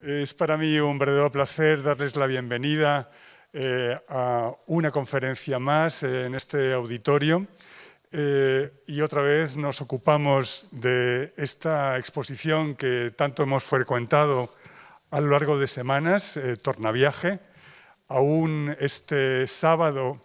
Es para mí un verdadero placer darles la bienvenida a una conferencia más en este auditorio. Y otra vez nos ocupamos de esta exposición que tanto hemos frecuentado a lo largo de semanas, Tornaviaje. Aún este sábado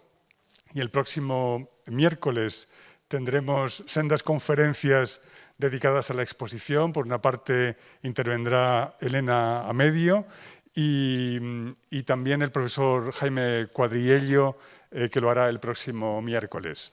y el próximo miércoles tendremos sendas conferencias dedicadas a la exposición. Por una parte intervendrá Elena Amedio y también el profesor Jaime Cuadriello, que lo hará el próximo miércoles.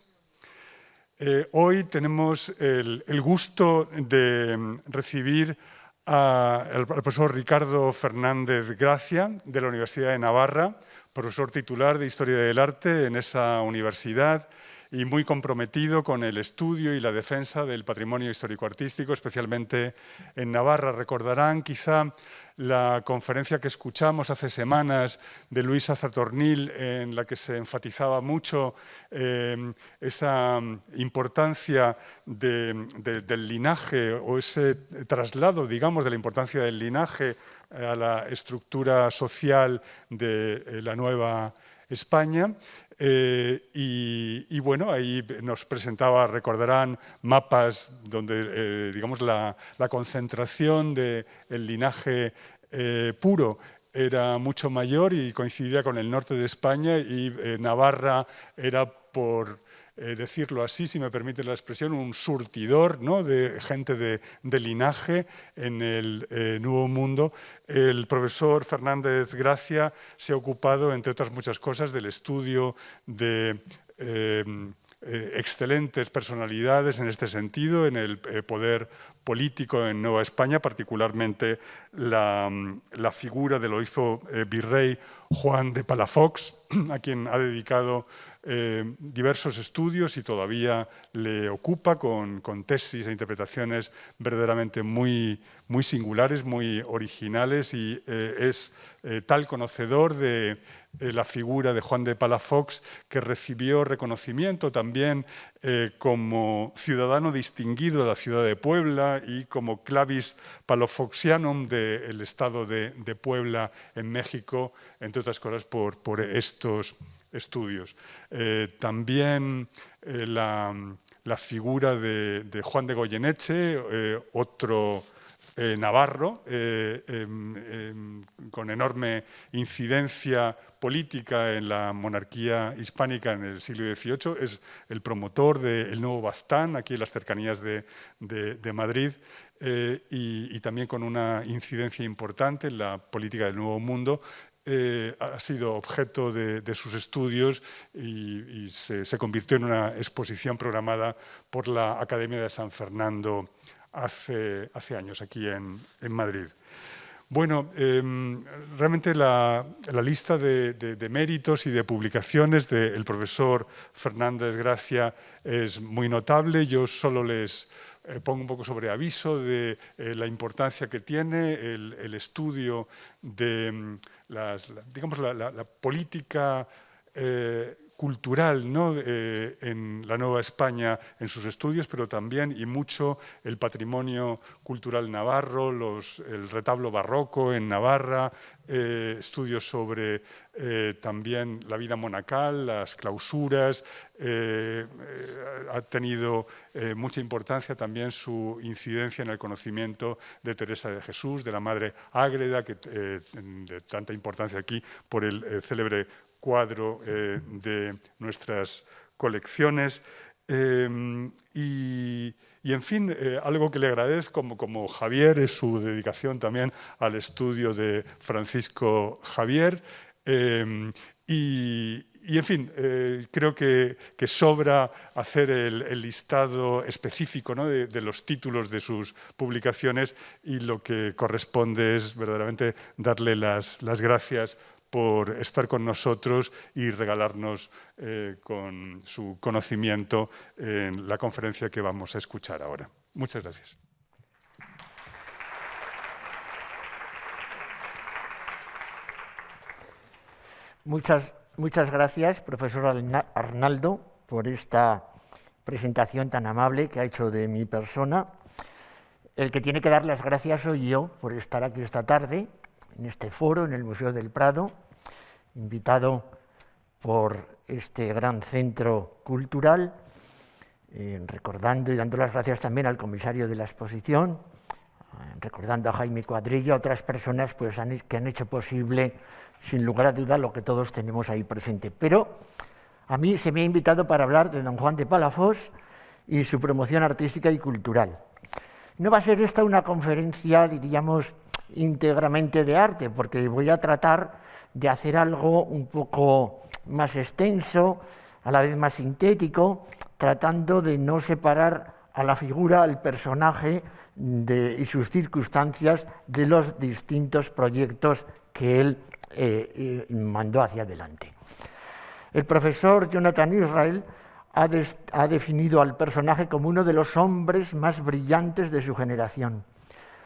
Hoy tenemos el gusto de recibir al profesor Ricardo Fernández Gracia, de la Universidad de Navarra, profesor titular de Historia del Arte en esa universidad y muy comprometido con el estudio y la defensa del patrimonio histórico-artístico, especialmente en Navarra. Recordarán quizá la conferencia que escuchamos hace semanas de Luisa Zatornil, en la que se enfatizaba mucho esa importancia del linaje o ese traslado, digamos, de la importancia del linaje a la estructura social de la Nueva España. Y bueno, ahí nos presentaba, recordarán, mapas donde, digamos, la concentración del linaje puro era mucho mayor y coincidía con el norte de España, y Navarra era, por decirlo así, si me permite la expresión, un surtidor, ¿no?, de gente de linaje en el Nuevo Mundo. El profesor Fernández Gracia se ha ocupado, entre otras muchas cosas, del estudio de excelentes personalidades en este sentido, en el poder político en Nueva España, particularmente la figura del obispo virrey Juan de Palafox, a quien ha dedicado diversos estudios y todavía le ocupa con tesis e interpretaciones verdaderamente muy singulares, muy originales, y es tal conocedor de la figura de Juan de Palafox que recibió reconocimiento también como ciudadano distinguido de la ciudad de Puebla y como clavis palafoxianum del estado de Puebla en México, entre otras cosas por estos estudios. También la figura de Juan de Goyeneche, otro navarro, con enorme incidencia política en la monarquía hispánica en el siglo XVIII, es el promotor del nuevo Baztán, aquí en las cercanías de Madrid, y también con una incidencia importante en la política del Nuevo Mundo. Ha sido objeto de sus estudios y se convirtió en una exposición programada por la Academia de San Fernando hace años aquí en Madrid. Bueno, realmente la lista de méritos y de publicaciones del profesor Fernández Gracia es muy notable. Yo solo les pongo un poco sobre aviso de la importancia que tiene el estudio de digamos, la política cultural, ¿no?, en la Nueva España en sus estudios, pero también y mucho el patrimonio cultural navarro, el retablo barroco en Navarra, estudios sobre también la vida monacal, las clausuras. Ha tenido mucha importancia también su incidencia en el conocimiento de Teresa de Jesús, de la Madre Ágreda, de tanta importancia aquí por el célebre cuadro de nuestras colecciones. Y en fin, algo que le agradezco como Javier es su dedicación también al estudio de Francisco Javier. Y en fin, creo que sobra hacer el listado específico, ¿no?, de los títulos de sus publicaciones, y lo que corresponde es verdaderamente darle las gracias por estar con nosotros y regalarnos con su conocimiento en la conferencia que vamos a escuchar ahora. Muchas gracias. Muchas gracias, profesor Arnaldo, por esta presentación tan amable que ha hecho de mi persona. El que tiene que dar las gracias soy yo por estar aquí esta tarde en este foro, en el Museo del Prado, invitado por este gran centro cultural, recordando y dando las gracias también al comisario de la exposición, recordando a Jaime Cuadrilla, otras personas pues, que han hecho posible, sin lugar a duda, lo que todos tenemos ahí presente. Pero a mí se me ha invitado para hablar de don Juan de Palafox y su promoción artística y cultural. No va a ser esta una conferencia, diríamos, íntegramente de arte, porque voy a tratar de hacer algo un poco más extenso, a la vez más sintético, tratando de no separar a la figura, al personaje y sus circunstancias de los distintos proyectos que él mandó hacia adelante. El profesor Jonathan Israel ha definido al personaje como uno de los hombres más brillantes de su generación,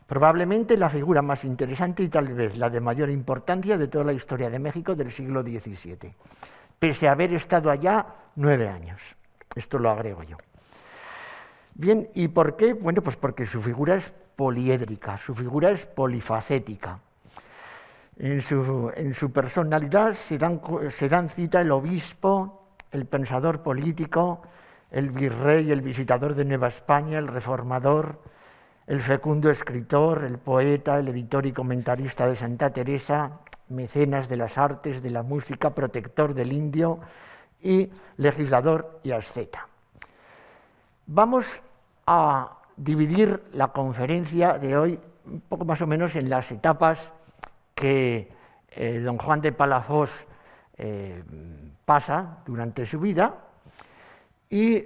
probablemente la figura más interesante y tal vez la de mayor importancia de toda la historia de México del siglo XVII, pese a haber estado allá 9 años. Esto lo agrego yo. Bien, ¿y por qué? Bueno, pues porque su figura es poliédrica, su figura es polifacética. En su personalidad se dan cita el obispo, el pensador político, el virrey, el visitador de Nueva España, el reformador, el fecundo escritor, el poeta, el editor y comentarista de Santa Teresa, mecenas de las artes, de la música, protector del indio y legislador y asceta. Vamos a dividir la conferencia de hoy un poco más o menos en las etapas que don Juan de Palafox pasa durante su vida y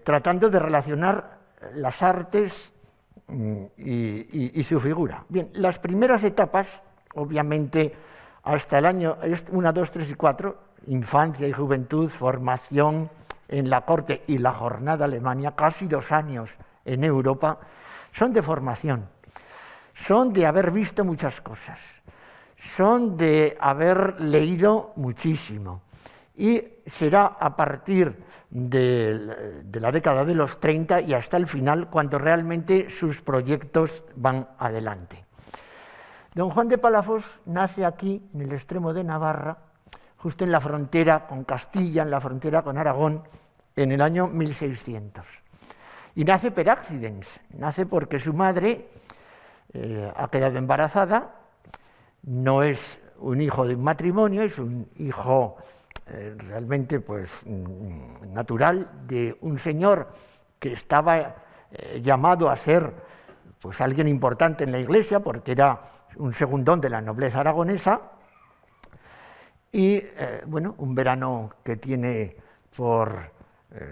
tratando de relacionar las artes y su figura. Bien, las primeras etapas, obviamente, hasta el año 1, 2, 3 y 4, infancia y juventud, formación en la corte y la jornada Alemania, casi 2 años en Europa, son de formación, son de haber visto muchas cosas, son de haber leído muchísimo y será a partir de la década de los 30 y hasta el final cuando realmente sus proyectos van adelante. Don Juan de Palafox nace aquí, en el extremo de Navarra, justo en la frontera con Castilla, en la frontera con Aragón, en el año 1600. Y nace per accidens, nace porque su madre ha quedado embarazada, no es un hijo de un matrimonio, es un hijo realmente pues, natural de un señor que estaba llamado a ser pues, alguien importante en la Iglesia, porque era un segundón de la nobleza aragonesa, y bueno, un verano que tiene por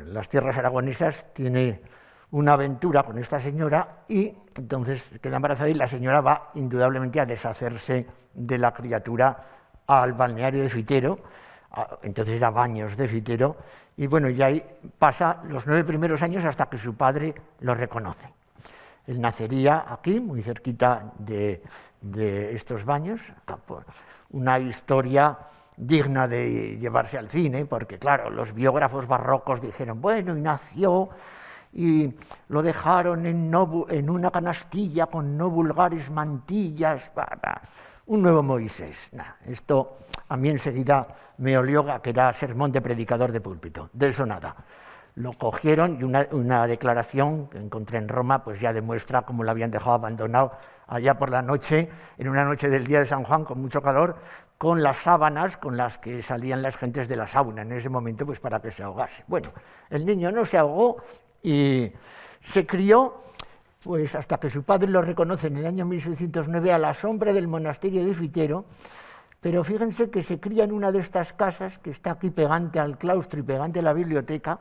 las tierras aragonesas, tiene una aventura con esta señora y entonces queda embarazada y la señora va indudablemente a deshacerse de la criatura al balneario de Fitero, entonces era Baños de Fitero, y bueno, y ahí pasa los 9 primeros años hasta que su padre lo reconoce. Él nacería aquí, muy cerquita de estos Baños, una historia digna de llevarse al cine, porque claro, los biógrafos barrocos dijeron, bueno, y nació y lo dejaron en una canastilla con no vulgares mantillas, un nuevo Moisés. Esto a mí enseguida me olió a que era sermón de predicador de púlpito, de eso nada. Lo cogieron y una declaración que encontré en Roma pues ya demuestra cómo lo habían dejado abandonado allá por la noche, en una noche del día de San Juan con mucho calor, con las sábanas con las que salían las gentes de la sauna en ese momento pues para que se ahogase. Bueno, el niño no se ahogó y se crió pues hasta que su padre lo reconoce en el año 1609 a la sombra del monasterio de Fitero, pero fíjense que se cría en una de estas casas que está aquí pegante al claustro y pegante a la biblioteca,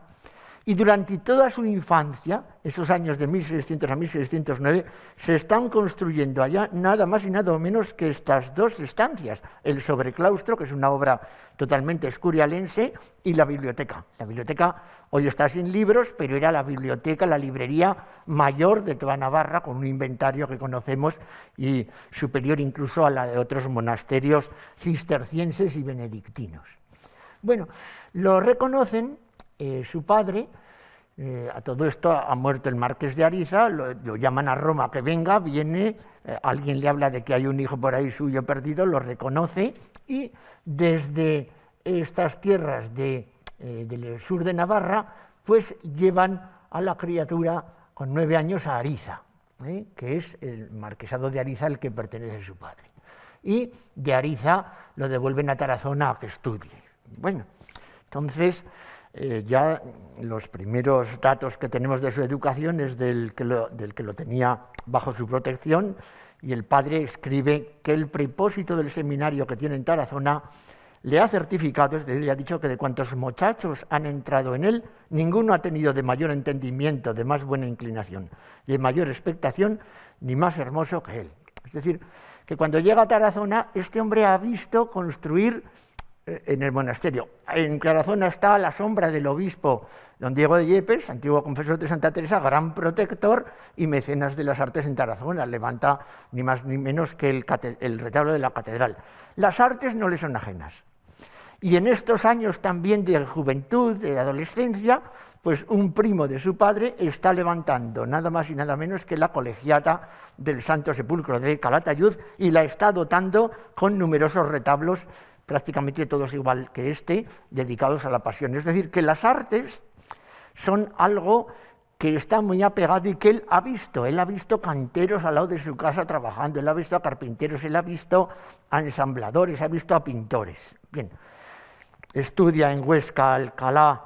y durante toda su infancia, esos años de 1600 a 1609, se están construyendo allá nada más y nada menos que estas 2 estancias, el sobreclaustro, que es una obra totalmente escurialense, y la biblioteca. La biblioteca hoy está sin libros, pero era la biblioteca, la librería mayor de toda Navarra, con un inventario que conocemos y superior incluso a la de otros monasterios cistercienses y benedictinos. Bueno, lo reconocen su padre, A todo esto ha muerto el marqués de Ariza, lo llaman a Roma que venga, viene, alguien le habla de que hay un hijo por ahí suyo perdido, lo reconoce y desde estas tierras del sur de Navarra, pues llevan a la criatura con 9 años a Ariza, que es el marquesado de Ariza el que pertenece a su padre. Y de Ariza lo devuelven a Tarazona a que estudie. Bueno, entonces ya los primeros datos que tenemos de su educación es del que lo tenía bajo su protección, y el padre escribe que el prepósito del seminario que tiene en Tarazona le ha certificado, es decir, le ha dicho que de cuantos muchachos han entrado en él, ninguno ha tenido de mayor entendimiento, de más buena inclinación, de mayor expectación, ni más hermoso que él. Es decir, que cuando llega a Tarazona, este hombre ha visto construir en el monasterio. En Tarazona está a la sombra del obispo don Diego de Yepes, antiguo confesor de Santa Teresa, gran protector y mecenas de las artes en Tarazona. Levanta ni más ni menos que el retablo de la catedral. Las artes no le son ajenas. Y en estos años también de juventud, de adolescencia, pues un primo de su padre está levantando nada más y nada menos que la colegiata del Santo Sepulcro de Calatayud y la está dotando con numerosos retablos, prácticamente todos igual que este, dedicados a la pasión. Es decir, que las artes son algo que está muy apegado y que él ha visto canteros al lado de su casa trabajando, él ha visto a carpinteros, él ha visto a ensambladores, ha visto a pintores. Bien, estudia en Huesca, Alcalá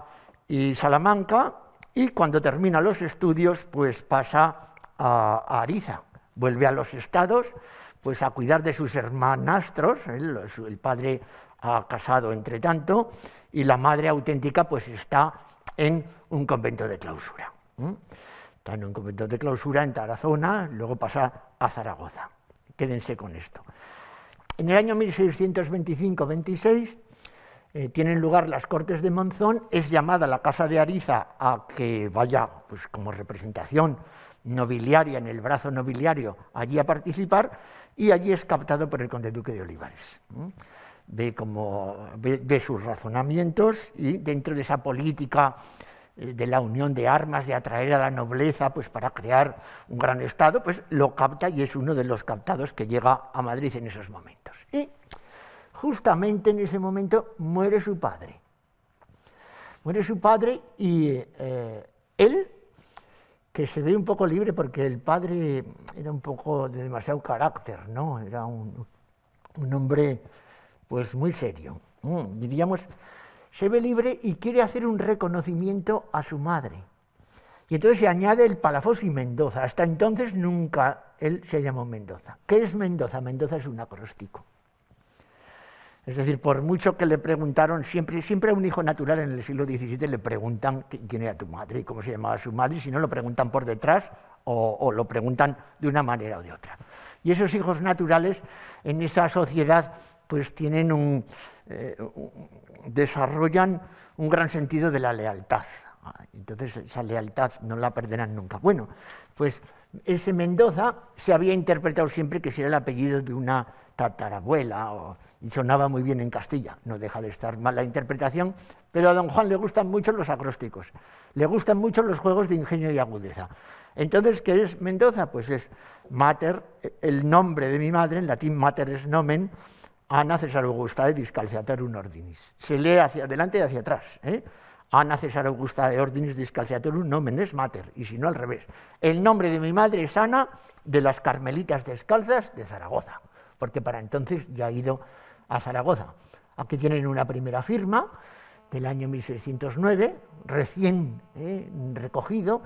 y Salamanca, y cuando termina los estudios pues pasa a Ariza, vuelve a los estados pues a cuidar de sus hermanastros. El padre ha casado entre tanto y la madre auténtica pues está en un convento de clausura. Está en un convento de clausura en Tarazona, luego pasa a Zaragoza. Quédense con esto. En el año 1625-26 tienen lugar las Cortes de Monzón, es llamada la Casa de Ariza a que vaya pues, como representación nobiliaria, en el brazo nobiliario, allí a participar, y allí es captado por el conde duque de Olivares. Ve sus razonamientos y dentro de esa política de la unión de armas, de atraer a la nobleza pues, para crear un gran estado, pues lo capta y es uno de los captados que llega a Madrid en esos momentos. Y justamente en ese momento muere su padre. Muere su padre y él, que se ve un poco libre porque el padre era un poco de demasiado carácter, ¿no? Era un hombre pues muy serio, diríamos, se ve libre y quiere hacer un reconocimiento a su madre. Y entonces se añade el Palafox y Mendoza. Hasta entonces nunca él se llamó Mendoza. ¿Qué es Mendoza? Mendoza es un acróstico. Es decir, por mucho que le preguntaron, siempre a un hijo natural en el siglo XVII le preguntan quién era tu madre y cómo se llamaba su madre, y si no lo preguntan por detrás o lo preguntan de una manera o de otra. Y esos hijos naturales en esa sociedad pues tienen desarrollan un gran sentido de la lealtad. Entonces esa lealtad no la perderán nunca. Bueno, pues ese Mendoza se había interpretado siempre que si era el apellido de una tatarabuela y sonaba muy bien en Castilla. No deja de estar mal la interpretación, pero a don Juan le gustan mucho los acrósticos, le gustan mucho los juegos de ingenio y agudeza. Entonces, ¿qué es Mendoza? Pues es mater, el nombre de mi madre, en latín mater es nomen, Anna Cesar Augustae Discalciatorum Ordinis. Se lee hacia adelante y hacia atrás. Anna Cesar Augustae Ordinis Discalciatorum nomen es mater, y si no al revés. El nombre de mi madre es Ana de las Carmelitas Descalzas de Zaragoza, porque para entonces ya ha ido a Zaragoza. Aquí tienen una primera firma del año 1609, recién recogido.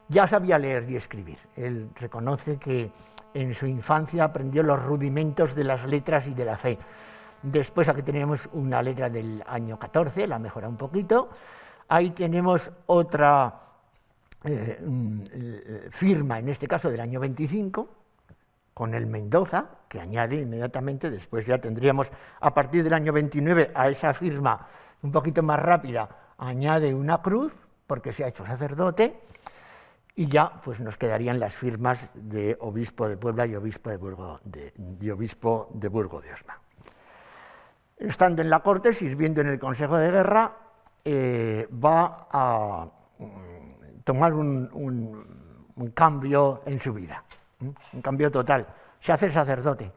Ya sabía leer y escribir. Él reconoce que en su infancia aprendió los rudimentos de las letras y de la fe. Después aquí tenemos una letra del año 14, la mejora un poquito. Ahí tenemos otra firma, en este caso del año 25, con el Mendoza, que añade inmediatamente, después ya tendríamos, a partir del año 29, a esa firma un poquito más rápida, añade una cruz, porque se ha hecho sacerdote, y ya pues nos quedarían las firmas de obispo de Puebla y obispo de Burgo de Osma. Estando en la corte, sirviendo en el Consejo de Guerra, va a tomar un cambio en su vida, un cambio total. Se hace sacerdote.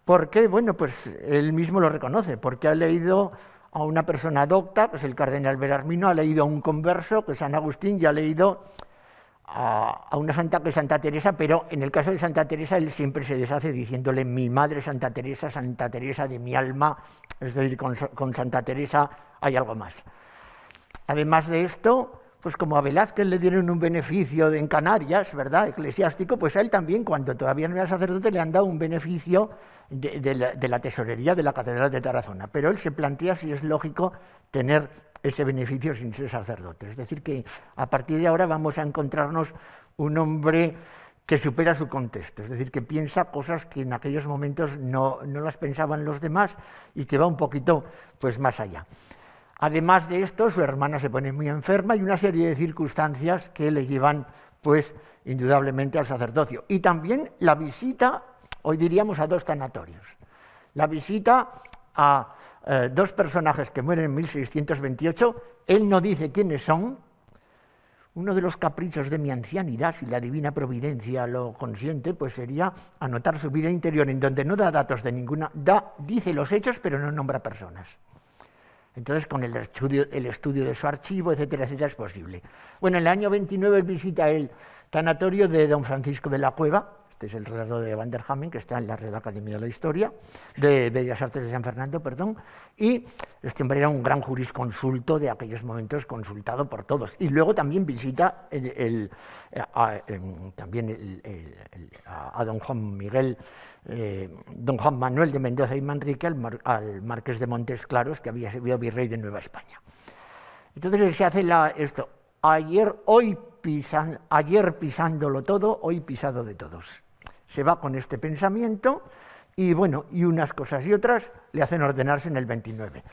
¿Por qué? Bueno, pues él mismo lo reconoce, porque ha leído a una persona docta, que es el cardenal Belarmino, ha leído a un converso, que es San Agustín, y ha leído a una santa que es Santa Teresa, pero en el caso de Santa Teresa él siempre se deshace diciéndole mi madre Santa Teresa de mi alma, es decir, con Santa Teresa hay algo más. Además de esto, pues como a Velázquez le dieron un beneficio en Canarias, ¿verdad?, eclesiástico, pues a él también, cuando todavía no era sacerdote, le han dado un beneficio de la tesorería de la Catedral de Tarazona. Pero él se plantea si es lógico tener ese beneficio sin ser sacerdote. Es decir, que a partir de ahora vamos a encontrarnos un hombre que supera su contexto, es decir, que piensa cosas que en aquellos momentos no las pensaban los demás y que va un poquito pues, más allá. Además de esto, su hermana se pone muy enferma y una serie de circunstancias que le llevan, pues, indudablemente al sacerdocio. Y también la visita, hoy diríamos, a dos tanatorios. La visita a dos personajes que mueren en 1628, él no dice quiénes son. Uno de los caprichos de mi ancianidad, si la divina providencia lo consiente, pues sería anotar su vida interior, en donde no da datos de ninguna, dice los hechos, pero no nombra personas. Entonces, con el estudio de su archivo, etcétera, etcétera, es posible. Bueno, en el año 29 visita el tanatorio de don Francisco de la Cueva, este es el retrato de Van der Hamen, que está en la Real Academia de la Historia, de Bellas Artes de San Fernando, perdón, y este hombre era un gran jurisconsulto de aquellos momentos, consultado por todos. Y luego también visita a don Juan Miguel, don Juan Manuel de Mendoza y Manrique, al marqués de Montes Claros, que había sido virrey de Nueva España. Entonces se hace esto, ayer pisándolo todo, hoy pisado de todos. Se va con este pensamiento y bueno, y unas cosas y otras le hacen ordenarse en el 29.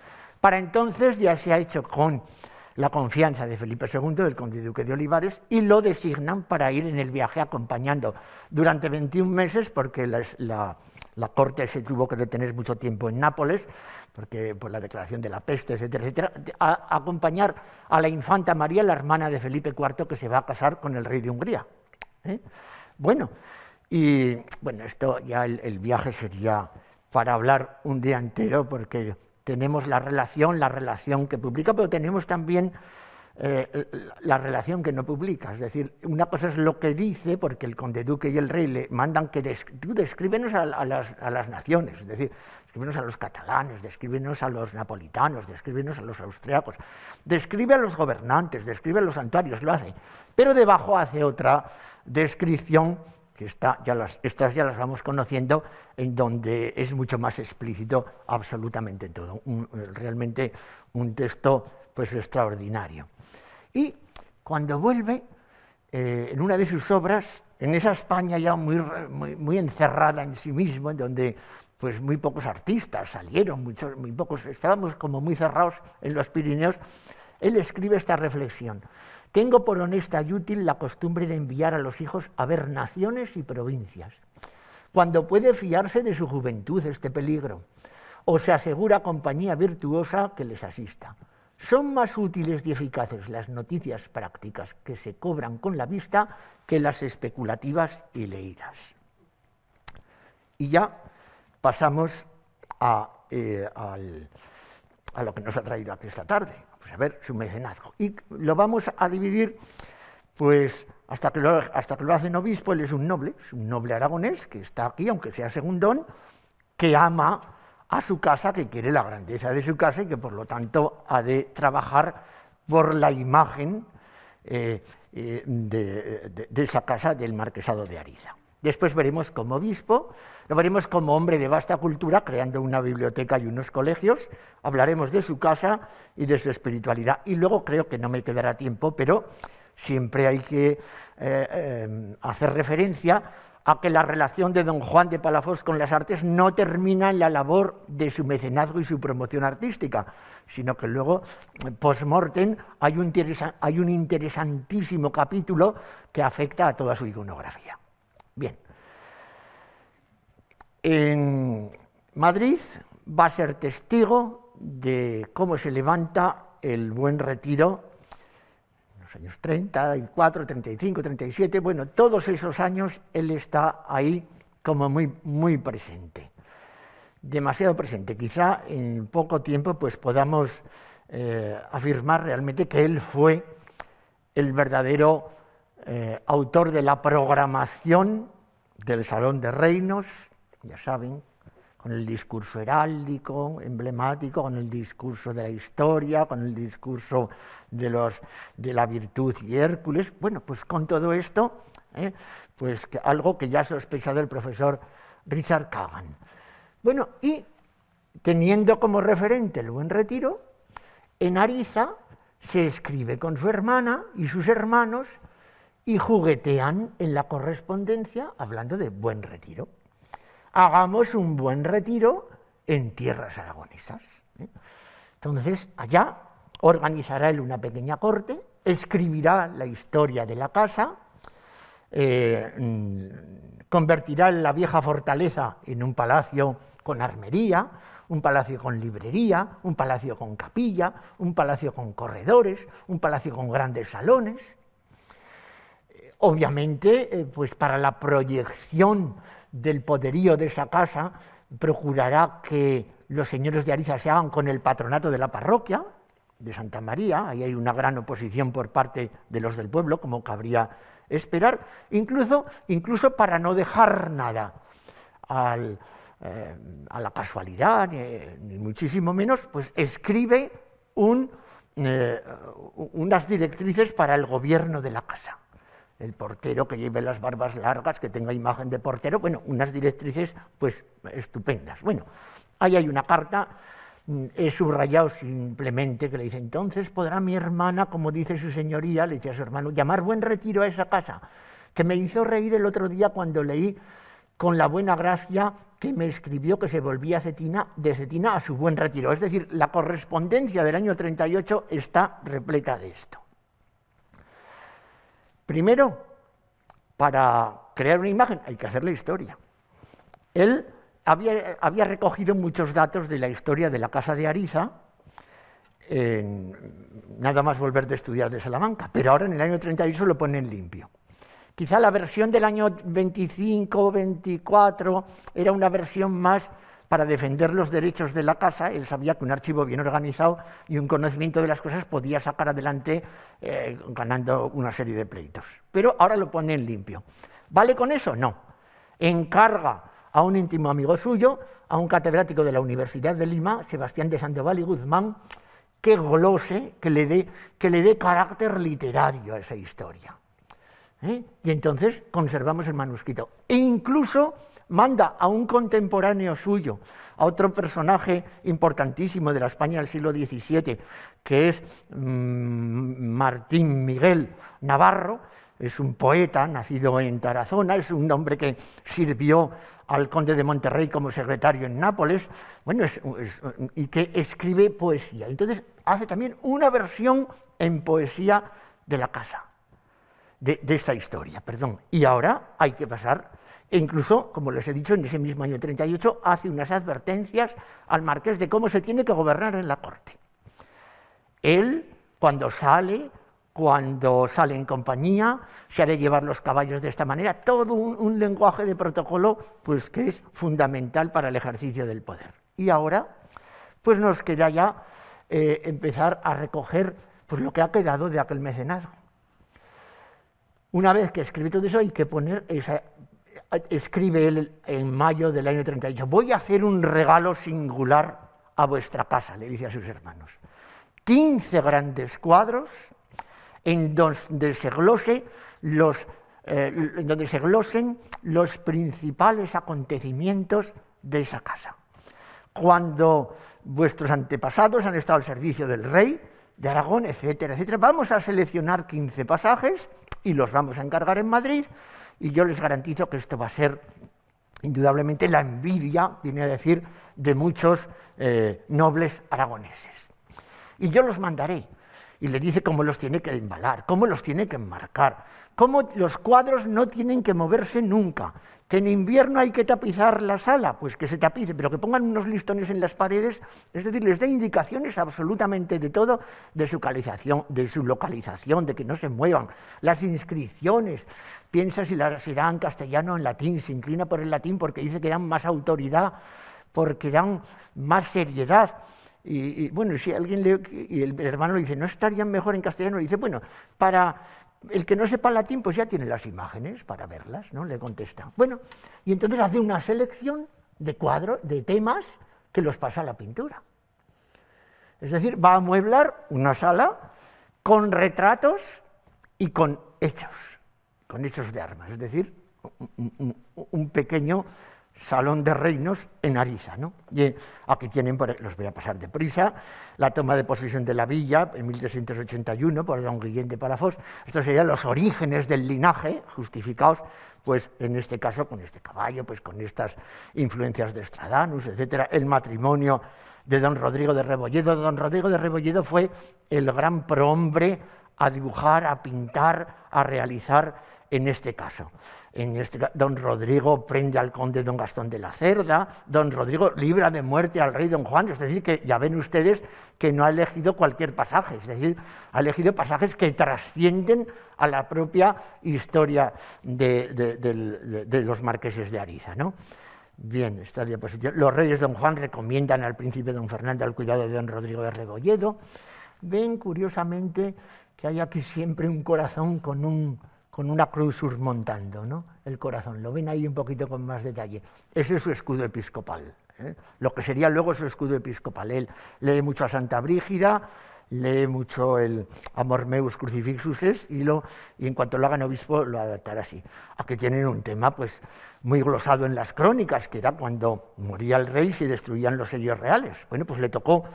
Para entonces ya se ha hecho con la confianza de Felipe II, del conde duque de Olivares, y lo designan para ir en el viaje acompañando durante 21 meses, porque la corte se tuvo que detener mucho tiempo en Nápoles, porque por la declaración de la peste, etcétera, etcétera, a acompañar a la infanta María, la hermana de Felipe IV, que se va a casar con el rey de Hungría. Bueno, y bueno, esto ya el viaje sería para hablar un día entero, porque tenemos la relación que publica, pero tenemos también la relación que no publica. Es decir, una cosa es lo que dice, porque el conde duque y el rey le mandan que tú descríbenos a las naciones, es decir, descríbenos a los catalanes, descríbenos a los napolitanos, descríbenos a los austriacos, describe a los gobernantes, describe a los santuarios, lo hace, pero debajo hace otra descripción, que estas ya las vamos conociendo, en donde es mucho más explícito absolutamente todo, realmente un texto pues extraordinario. Y cuando vuelve, en una de sus obras, en esa España ya muy encerrada en sí mismo, en donde pues muy pocos artistas salieron, muy pocos, estábamos como muy cerrados en los Pirineos, él escribe esta reflexión: tengo por honesta y útil la costumbre de enviar a los hijos a ver naciones y provincias, cuando puede fiarse de su juventud este peligro, o se asegura compañía virtuosa que les asista. Son más útiles y eficaces las noticias prácticas que se cobran con la vista que las especulativas y leídas. Y ya pasamos a lo que nos ha traído aquí esta tarde, pues a ver su mecenazgo. Y lo vamos a dividir, pues hasta que lo hacen obispo. Él es un noble aragonés que está aquí, aunque sea segundón, que ama a su casa, que quiere la grandeza de su casa y que por lo tanto ha de trabajar por la imagen de esa casa del marquesado de Ariza. Después veremos como obispo, lo veremos como hombre de vasta cultura, creando una biblioteca y unos colegios, hablaremos de su casa y de su espiritualidad, y luego creo que no me quedará tiempo, pero siempre hay que hacer referencia a que la relación de don Juan de Palafox con las artes no termina en la labor de su mecenazgo y su promoción artística, sino que luego, post-mortem, hay un interesantísimo capítulo que afecta a toda su iconografía. Bien, en Madrid va a ser testigo de cómo se levanta el Buen Retiro, los años 34, 35, 37, bueno, todos esos años él está ahí como muy presente, demasiado presente. Quizá en poco tiempo pues podamos afirmar realmente que él fue el verdadero autor de la programación del Salón de Reinos, ya saben, con el discurso heráldico, emblemático, con el discurso de la historia, con el discurso de la virtud y Hércules. Bueno, pues con todo esto, pues algo que ya ha sospechado el profesor Richard Kagan. Bueno, y teniendo como referente el Buen Retiro, en Ariza se escribe con su hermana y sus hermanos y juguetean en la correspondencia hablando de Buen Retiro. Hagamos un buen retiro en tierras aragonesas. Entonces, allá organizará él una pequeña corte, escribirá la historia de la casa, convertirá la vieja fortaleza en un palacio con armería, un palacio con librería, un palacio con capilla, un palacio con corredores, un palacio con grandes salones. Obviamente, pues para la proyección del poderío de esa casa, procurará que los señores de Ariza se hagan con el patronato de la parroquia de Santa María. Ahí hay una gran oposición por parte de los del pueblo, como cabría esperar, incluso para no dejar nada a la casualidad, ni muchísimo menos, pues escribe unas directrices para el gobierno de la casa. El portero que lleve las barbas largas, que tenga imagen de portero, bueno, unas directrices pues estupendas. Bueno, ahí hay una carta, he subrayado simplemente que le dice: entonces podrá mi hermana, como dice su señoría, le dice a su hermano, llamar Buen Retiro a esa casa, que me hizo reír el otro día cuando leí con la buena gracia que me escribió que se volvía de Cetina a su Buen Retiro. Es decir, la correspondencia del año 38 está repleta de esto. Primero, para crear una imagen hay que hacer la historia. Él había recogido muchos datos de la historia de la casa de Ariza, nada más volver de estudiar de Salamanca, pero ahora en el año 38 lo ponen limpio. Quizá la versión del año 25 o 24 era una versión más para defender los derechos de la casa. Él sabía que un archivo bien organizado y un conocimiento de las cosas podía sacar adelante ganando una serie de pleitos. Pero ahora lo pone en limpio. ¿Vale con eso? No. Encarga a un íntimo amigo suyo, a un catedrático de la Universidad de Lima, Sebastián de Sandoval y Guzmán, que glose, que le dé carácter literario a esa historia. Y entonces conservamos el manuscrito. E incluso manda a un contemporáneo suyo, a otro personaje importantísimo de la España del siglo XVII, que es Martín Miguel Navarro. Es un poeta nacido en Tarazona, es un hombre que sirvió al conde de Monterrey como secretario en Nápoles, bueno, y que escribe poesía. Entonces hace también una versión en poesía de la casa, de esta historia, perdón. Y ahora hay que pasar. E incluso, como les he dicho, en ese mismo año 38 hace unas advertencias al marqués de cómo se tiene que gobernar en la corte. Él, cuando sale en compañía, se ha de llevar los caballos de esta manera, todo un lenguaje de protocolo pues, que es fundamental para el ejercicio del poder. Y ahora pues nos queda ya empezar a recoger pues, lo que ha quedado de aquel mecenazgo. Una vez que escribe todo eso hay que poner escribe él en mayo del año 38, voy a hacer un regalo singular a vuestra casa, le dice a sus hermanos. 15 grandes cuadros en donde se glosen los principales acontecimientos de esa casa. Cuando vuestros antepasados han estado al servicio del rey de Aragón, etcétera, etcétera, vamos a seleccionar 15 pasajes y los vamos a encargar en Madrid. Y yo les garantizo que esto va a ser indudablemente la envidia, viene a decir, de muchos nobles aragoneses. Y yo los mandaré. Y le dice cómo los tiene que embalar, cómo los tiene que enmarcar, cómo los cuadros no tienen que moverse nunca, que en invierno hay que tapizar la sala, pues que se tapice, pero que pongan unos listones en las paredes, es decir, les da indicaciones absolutamente de todo, de su localización, de que no se muevan, las inscripciones, piensa si las irá en castellano o en latín, se inclina por el latín porque dice que dan más autoridad, porque dan más seriedad. Y bueno, si alguien y el hermano le dice, ¿no estarían mejor en castellano? Le dice, bueno, para el que no sepa latín, pues ya tiene las imágenes para verlas, ¿no? Le contesta. Bueno, y entonces hace una selección de cuadros, de temas, que los pasa a la pintura. Es decir, va a amueblar una sala con retratos y con hechos de armas, es decir, un pequeño salón de reinos en Ariza, ¿no? Y aquí tienen, los voy a pasar deprisa, la toma de posesión de la villa en 1381 por don Guillén de Palafox. Estos serían los orígenes del linaje, justificados, pues en este caso con este caballo, pues con estas influencias de Estradanus, etcétera. El matrimonio de don Rodrigo de Rebolledo. Don Rodrigo de Rebolledo fue el gran prohombre a dibujar, a pintar, a realizar en este caso. Don Rodrigo prende al conde don Gastón de la Cerda, don Rodrigo libra de muerte al rey don Juan, es decir, que ya ven ustedes que no ha elegido cualquier pasaje, es decir, ha elegido pasajes que trascienden a la propia historia de los marqueses de Ariza, ¿no? Bien, esta diapositiva. Los reyes don Juan recomiendan al príncipe don Fernando al cuidado de don Rodrigo de Rebolledo. Ven, curiosamente, que hay aquí siempre un corazón con una cruz surmontando, ¿no? El corazón, lo ven ahí un poquito con más detalle. Ese es su escudo episcopal, ¿eh? Lo que sería luego su escudo episcopal. Él lee mucho a Santa Brígida, lee mucho el Amor Meus Crucifixus y en cuanto lo hagan obispo lo adaptará así. Aquí tienen un tema pues muy glosado en las crónicas, que era cuando moría el rey se destruían los sellos reales. Bueno, pues le tocó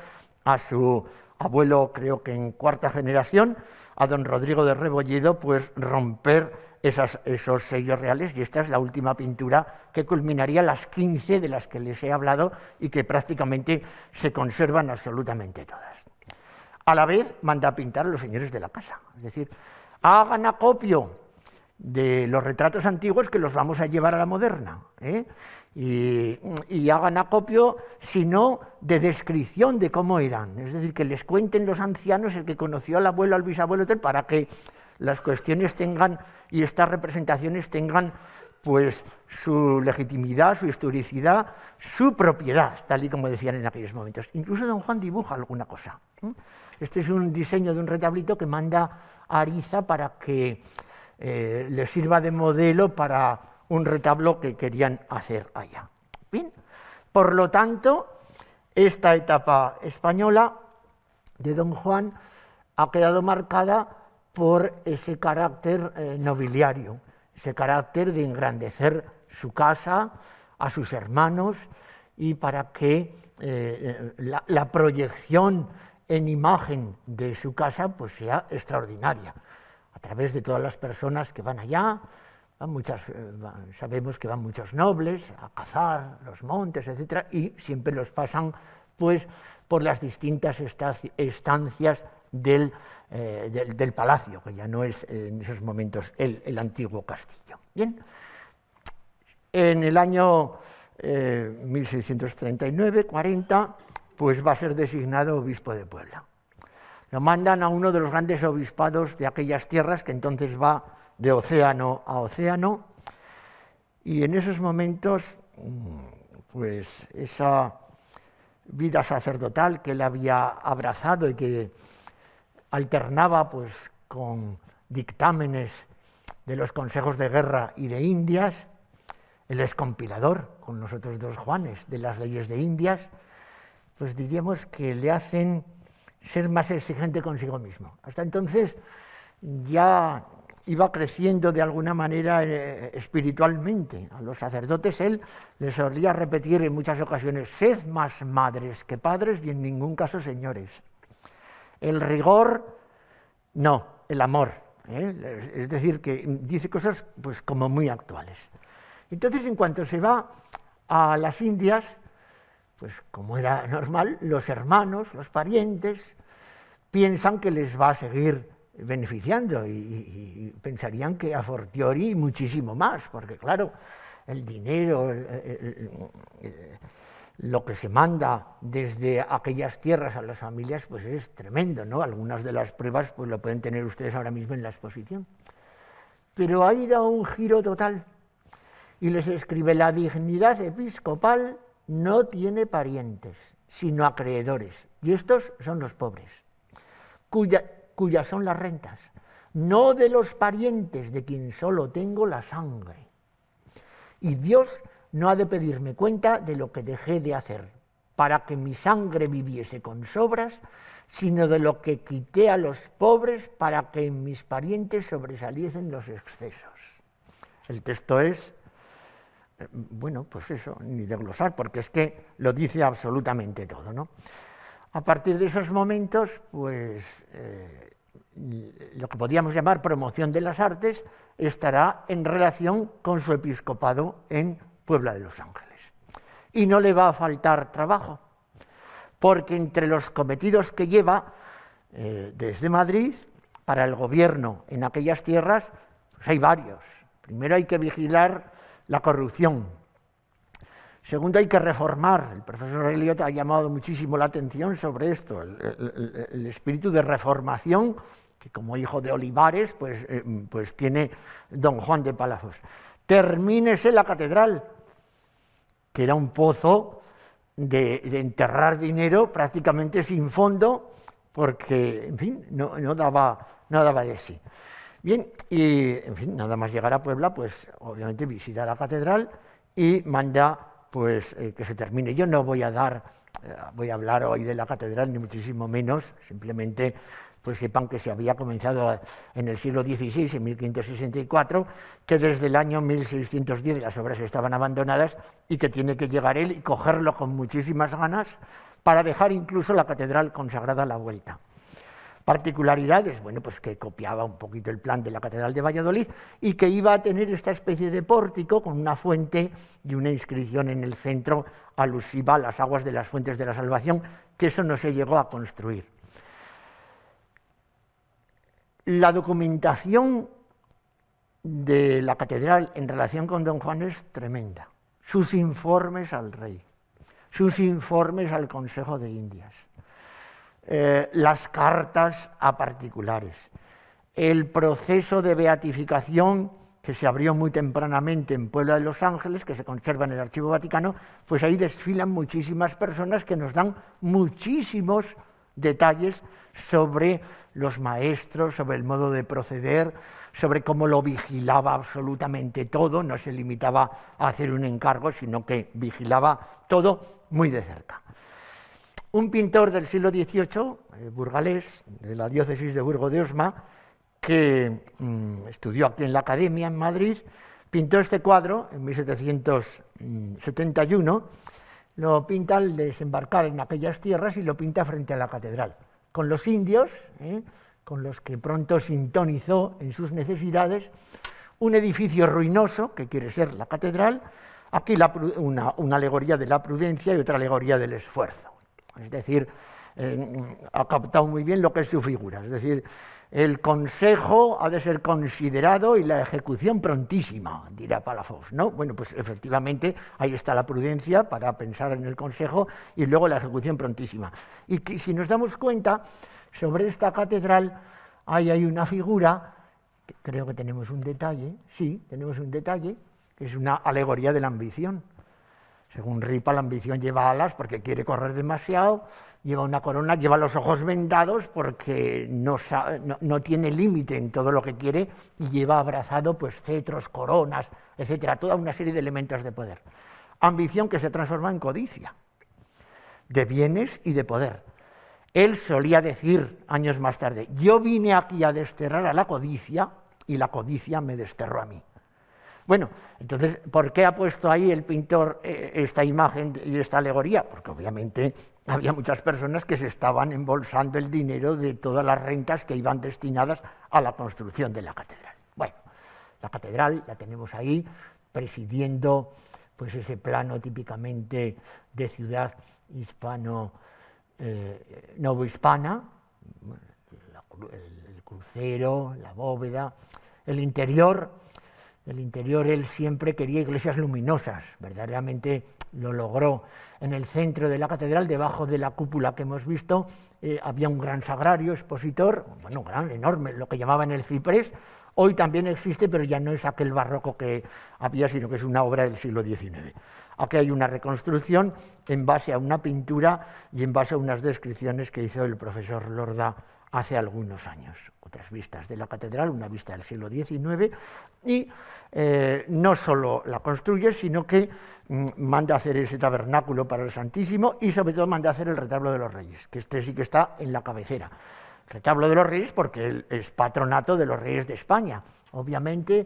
a su abuelo, creo que en cuarta generación, a don Rodrigo de Rebolledo, pues romper esos sellos reales, y esta es la última pintura que culminaría las 15 de las que les he hablado y que prácticamente se conservan absolutamente todas. A la vez manda a pintar a los señores de la casa, es decir, hagan acopio de los retratos antiguos que los vamos a llevar a la moderna, ¿eh? Y hagan acopio, sino de descripción de cómo eran, es decir, que les cuenten los ancianos, el que conoció al abuelo, al bisabuelo, para que las cuestiones tengan, y estas representaciones tengan, pues, su legitimidad, su historicidad, su propiedad, tal y como decían en aquellos momentos. Incluso don Juan dibuja alguna cosa. Este es un diseño de un retablito que manda a Ariza para que le sirva de modelo para un retablo que querían hacer allá. Bien, por lo tanto, esta etapa española de don Juan ha quedado marcada por ese carácter nobiliario, ese carácter de engrandecer su casa, a sus hermanos, y para que la proyección en imagen de su casa pues sea extraordinaria, a través de todas las personas que van allá. Sabemos que van muchos nobles a cazar los montes, etcétera, y siempre los pasan pues por las distintas estancias del palacio, que ya no es en esos momentos el antiguo castillo. Bien, en el año 1639-40, pues va a ser designado obispo de Puebla. Lo mandan a uno de los grandes obispados de aquellas tierras, que entonces va de océano a océano, y en esos momentos, pues esa vida sacerdotal que él había abrazado y que alternaba pues con dictámenes de los consejos de guerra y de Indias, él es compilador con los otros dos Juanes de las leyes de Indias, pues diríamos que le hacen ser más exigente consigo mismo. Hasta entonces ya iba creciendo de alguna manera espiritualmente. A los sacerdotes él les solía repetir en muchas ocasiones: sed más madres que padres y en ningún caso señores. El rigor, no, el amor, ¿eh? Es decir, que dice cosas pues como muy actuales. Entonces, en cuanto se va a las Indias, pues como era normal, los hermanos, los parientes, piensan que les va a seguir beneficiando y pensarían que a fortiori muchísimo más, porque claro, el dinero, lo que se manda desde aquellas tierras a las familias, pues es tremendo, ¿no? Algunas de las pruebas pues lo pueden tener ustedes ahora mismo en la exposición. Pero ahí da un giro total y les escribe: la dignidad episcopal no tiene parientes, sino acreedores, y estos son los pobres, cuyas son las rentas, no de los parientes de quien solo tengo la sangre. Y Dios no ha de pedirme cuenta de lo que dejé de hacer para que mi sangre viviese con sobras, sino de lo que quité a los pobres para que en mis parientes sobresaliesen los excesos. El texto es, bueno, pues eso, ni de glosar, porque es que lo dice absolutamente todo, ¿no? A partir de esos momentos, pues lo que podríamos llamar promoción de las artes estará en relación con su episcopado en Puebla de los Ángeles. Y no le va a faltar trabajo, porque entre los cometidos que lleva desde Madrid para el gobierno en aquellas tierras, pues hay varios. Primero hay que vigilar la corrupción. Segundo, hay que reformar. El profesor Elliot ha llamado muchísimo la atención sobre esto, el espíritu de reformación que como hijo de Olivares pues tiene don Juan de Palafox. Termínese la catedral, que era un pozo de enterrar dinero prácticamente sin fondo, porque, en fin, no daba de sí. Bien, y, en fin, nada más llegar a Puebla, pues, obviamente visita la catedral y manda, pues, que se termine. Yo no voy a hablar hoy de la catedral, ni muchísimo menos, simplemente pues sepan que se había comenzado en el siglo XVI, en 1564, que desde el año 1610 las obras estaban abandonadas y que tiene que llegar él y cogerlo con muchísimas ganas para dejar incluso la catedral consagrada a la vuelta. Particularidades, bueno, pues que copiaba un poquito el plan de la Catedral de Valladolid y que iba a tener esta especie de pórtico con una fuente y una inscripción en el centro alusiva a las aguas de las fuentes de la salvación, que eso no se llegó a construir. La documentación de la catedral en relación con don Juan es tremenda. Sus informes al rey, sus informes al Consejo de Indias, las cartas a particulares, el proceso de beatificación que se abrió muy tempranamente en Puebla de los Ángeles, que se conserva en el Archivo Vaticano, pues ahí desfilan muchísimas personas que nos dan muchísimos detalles sobre los maestros, sobre el modo de proceder, sobre cómo lo vigilaba absolutamente todo, no se limitaba a hacer un encargo, sino que vigilaba todo muy de cerca. Un pintor del siglo XVIII, burgalés, de la diócesis de Burgo de Osma, que estudió aquí en la Academia, en Madrid, pintó este cuadro en 1771, lo pinta al desembarcar en aquellas tierras y lo pinta frente a la catedral, con los indios, con los que pronto sintonizó en sus necesidades, un edificio ruinoso, que quiere ser la catedral, aquí una alegoría de la prudencia y otra alegoría del esfuerzo. Es decir, ha captado muy bien lo que es su figura, es decir, el consejo ha de ser considerado y la ejecución prontísima, dirá Palafox, ¿no? Bueno, pues efectivamente ahí está la prudencia para pensar en el consejo y luego la ejecución prontísima. Y que, si nos damos cuenta, sobre esta catedral hay una figura, que creo que tenemos un detalle, sí, tenemos un detalle, que es una alegoría de la ambición. Según Ripa, la ambición lleva alas porque quiere correr demasiado, lleva una corona, lleva los ojos vendados porque no tiene límite en todo lo que quiere y lleva abrazado pues cetros, coronas, etcétera, toda una serie de elementos de poder. Ambición que se transforma en codicia, de bienes y de poder. Él solía decir años más tarde: yo vine aquí a desterrar a la codicia y la codicia me desterró a mí. Bueno, entonces, ¿por qué ha puesto ahí el pintor esta imagen y esta alegoría? Porque obviamente había muchas personas que se estaban embolsando el dinero de todas las rentas que iban destinadas a la construcción de la catedral. Bueno, la catedral la tenemos ahí presidiendo pues ese plano típicamente de ciudad novohispana, el crucero, la bóveda, el interior. El interior él siempre quería iglesias luminosas, verdaderamente lo logró. En el centro de la catedral, debajo de la cúpula que hemos visto, había un gran sagrario expositor, bueno, gran, enorme, lo que llamaban el ciprés. Hoy también existe, pero ya no es aquel barroco que había, sino que es una obra del siglo XIX. Aquí hay una reconstrucción en base a una pintura y en base a unas descripciones que hizo el profesor Lorda hace algunos años. Otras vistas de la catedral, una vista del siglo XIX, y no solo la construye, sino que manda hacer ese tabernáculo para el Santísimo y sobre todo manda hacer el retablo de los Reyes, que este sí que está en la cabecera. Retablo de los Reyes porque él es patronato de los reyes de España. Obviamente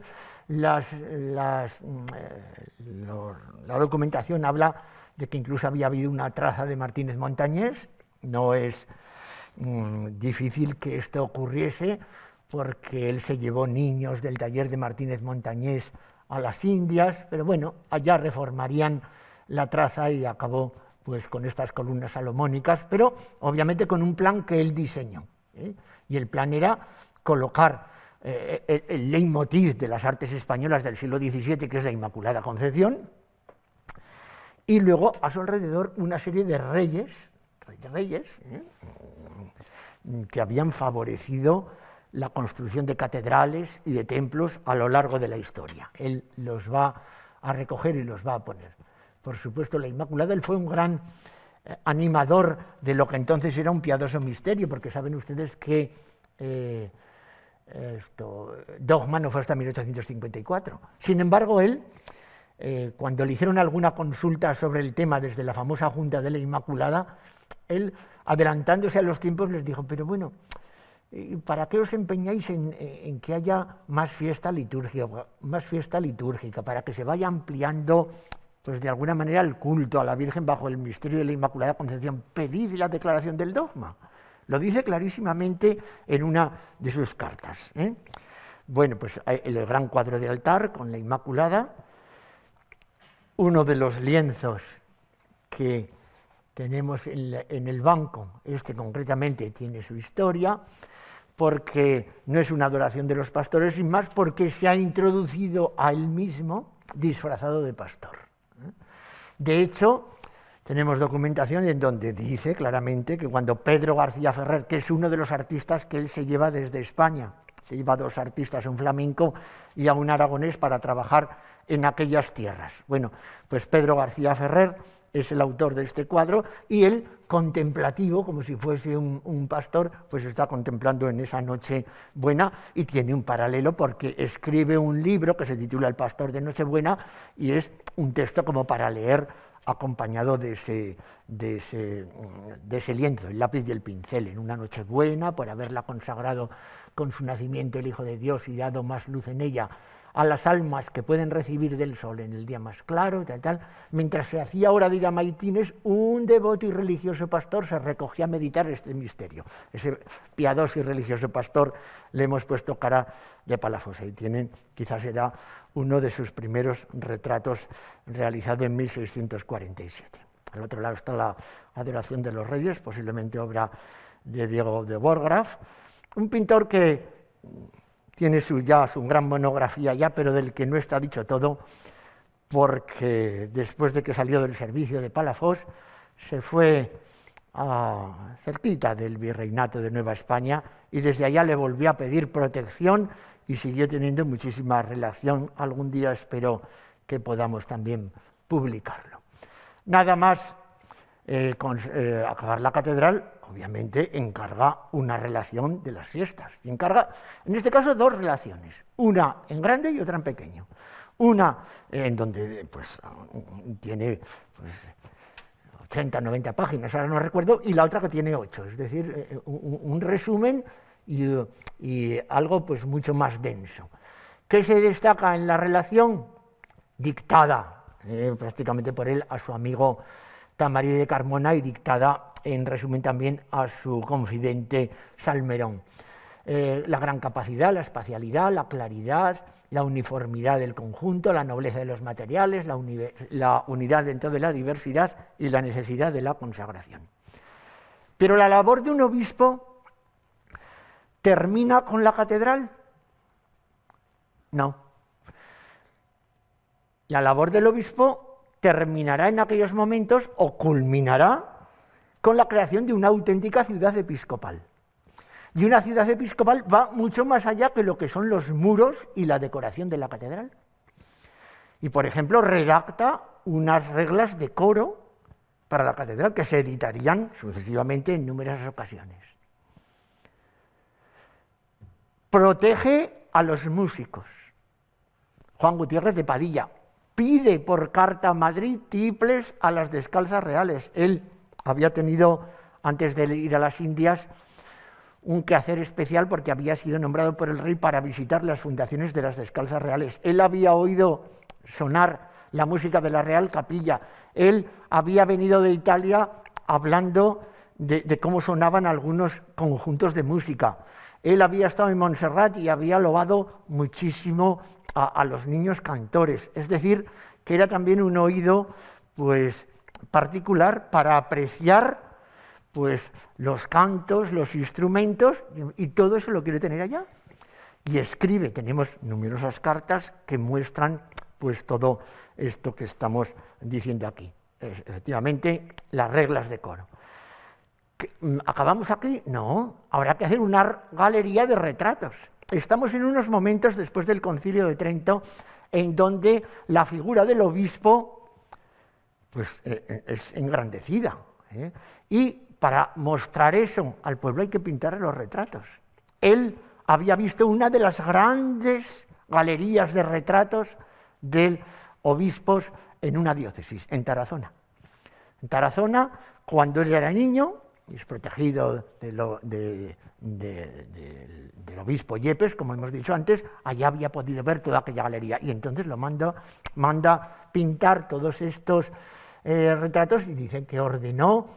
la documentación habla de que incluso había habido una traza de Martínez Montañés. No es difícil que esto ocurriese porque él se llevó niños del taller de Martínez Montañés a las Indias, pero bueno, allá reformarían la traza y acabó pues con estas columnas salomónicas, pero obviamente con un plan que él diseñó. Y el plan era colocar el leitmotiv de las artes españolas del siglo XVII, que es la Inmaculada Concepción, y luego a su alrededor una serie de reyes que habían favorecido la construcción de catedrales y de templos a lo largo de la historia. Él los va a recoger y los va a poner. Por supuesto, la Inmaculada, él fue un gran animador de lo que entonces era un piadoso misterio, porque saben ustedes que dogma no fue hasta 1854. Sin embargo, él, cuando le hicieron alguna consulta sobre el tema desde la famosa Junta de la Inmaculada, él, adelantándose a los tiempos, les dijo, pero bueno, ¿para qué os empeñáis en que haya más fiesta litúrgica, para que se vaya ampliando, pues de alguna manera, el culto a la Virgen bajo el misterio de la Inmaculada Concepción? Pedid la declaración del dogma. Lo dice clarísimamente en una de sus cartas. Bueno, pues el gran cuadro de altar con la Inmaculada, uno de los lienzos que tenemos en el banco, este concretamente tiene su historia, porque no es una adoración de los pastores, sin más porque se ha introducido a él mismo disfrazado de pastor. De hecho, tenemos documentación en donde dice claramente que cuando Pedro García Ferrer, que es uno de los artistas que él se lleva desde España, se lleva a dos artistas, un flamenco y a un aragonés, para trabajar en aquellas tierras. Bueno, pues Pedro García Ferrer es el autor de este cuadro y él, contemplativo, como si fuese un pastor, pues está contemplando en esa noche buena, y tiene un paralelo porque escribe un libro que se titula El pastor de Nochebuena y es un texto como para leer acompañado de ese lienzo, el lápiz y el pincel, en una Nochebuena, por haberla consagrado con su nacimiento el Hijo de Dios y dado más luz en ella a las almas que pueden recibir del sol en el día más claro, mientras se hacía hora de ir a maitines, un devoto y religioso pastor se recogía a meditar este misterio. Ese piadoso y religioso pastor le hemos puesto cara de Palafox. Ahí tienen, quizás era uno de sus primeros retratos realizado en 1647. Al otro lado está la Adoración de los Reyes, posiblemente obra de Diego de Borgraf, un pintor que tiene su gran monografía ya, pero del que no está dicho todo, porque después de que salió del servicio de Palafox, se fue cerquita del Virreinato de Nueva España y desde allá le volvió a pedir protección y siguió teniendo muchísima relación. Algún día espero que podamos también publicarlo. Nada más acabar la catedral, obviamente encarga una relación de las fiestas. Y encarga, en este caso, dos relaciones, una en grande y otra en pequeño. Una en donde pues, tiene 80, 90 páginas, ahora no recuerdo, y la otra que tiene 8, es decir, un resumen y algo pues, mucho más denso. ¿Qué se destaca en la relación? Dictada prácticamente por él a su amigo Tamarí de Carmona y dictada, en resumen, también a su confidente Salmerón. La gran capacidad, la espacialidad, la claridad, la uniformidad del conjunto, la nobleza de los materiales, la unidad dentro de la diversidad y la necesidad de la consagración. Pero la labor de un obispo ¿termina con la catedral? No. La labor del obispo terminará en aquellos momentos o culminará con la creación de una auténtica ciudad episcopal. Y una ciudad episcopal va mucho más allá que lo que son los muros y la decoración de la catedral. Y, por ejemplo, redacta unas reglas de coro para la catedral que se editarían sucesivamente en numerosas ocasiones. Protege a los músicos. Juan Gutiérrez de Padilla pide por carta a Madrid tiples a las descalzas reales. Él había tenido, antes de ir a las Indias, un quehacer especial porque había sido nombrado por el rey para visitar las fundaciones de las descalzas reales. Él había oído sonar la música de la Real Capilla. Él había venido de Italia hablando de cómo sonaban algunos conjuntos de música. Él había estado en Montserrat y había loado muchísimo a los niños cantores. Es decir, que era también un oído pues, particular para apreciar pues, los cantos, los instrumentos, y todo eso lo quiere tener allá. Y escribe, tenemos numerosas cartas que muestran pues, todo esto que estamos diciendo aquí. Efectivamente, las reglas de coro. ¿Acabamos aquí? No, habrá que hacer una galería de retratos. Estamos en unos momentos después del Concilio de Trento en donde la figura del obispo pues, es engrandecida. Y para mostrar eso al pueblo hay que pintar los retratos. Él había visto una de las grandes galerías de retratos de obispos en una diócesis, en Tarazona. En Tarazona, cuando él era niño, y es protegido del obispo Yepes, como hemos dicho antes, allá había podido ver toda aquella galería, y entonces lo manda pintar todos estos retratos, y dicen que ordenó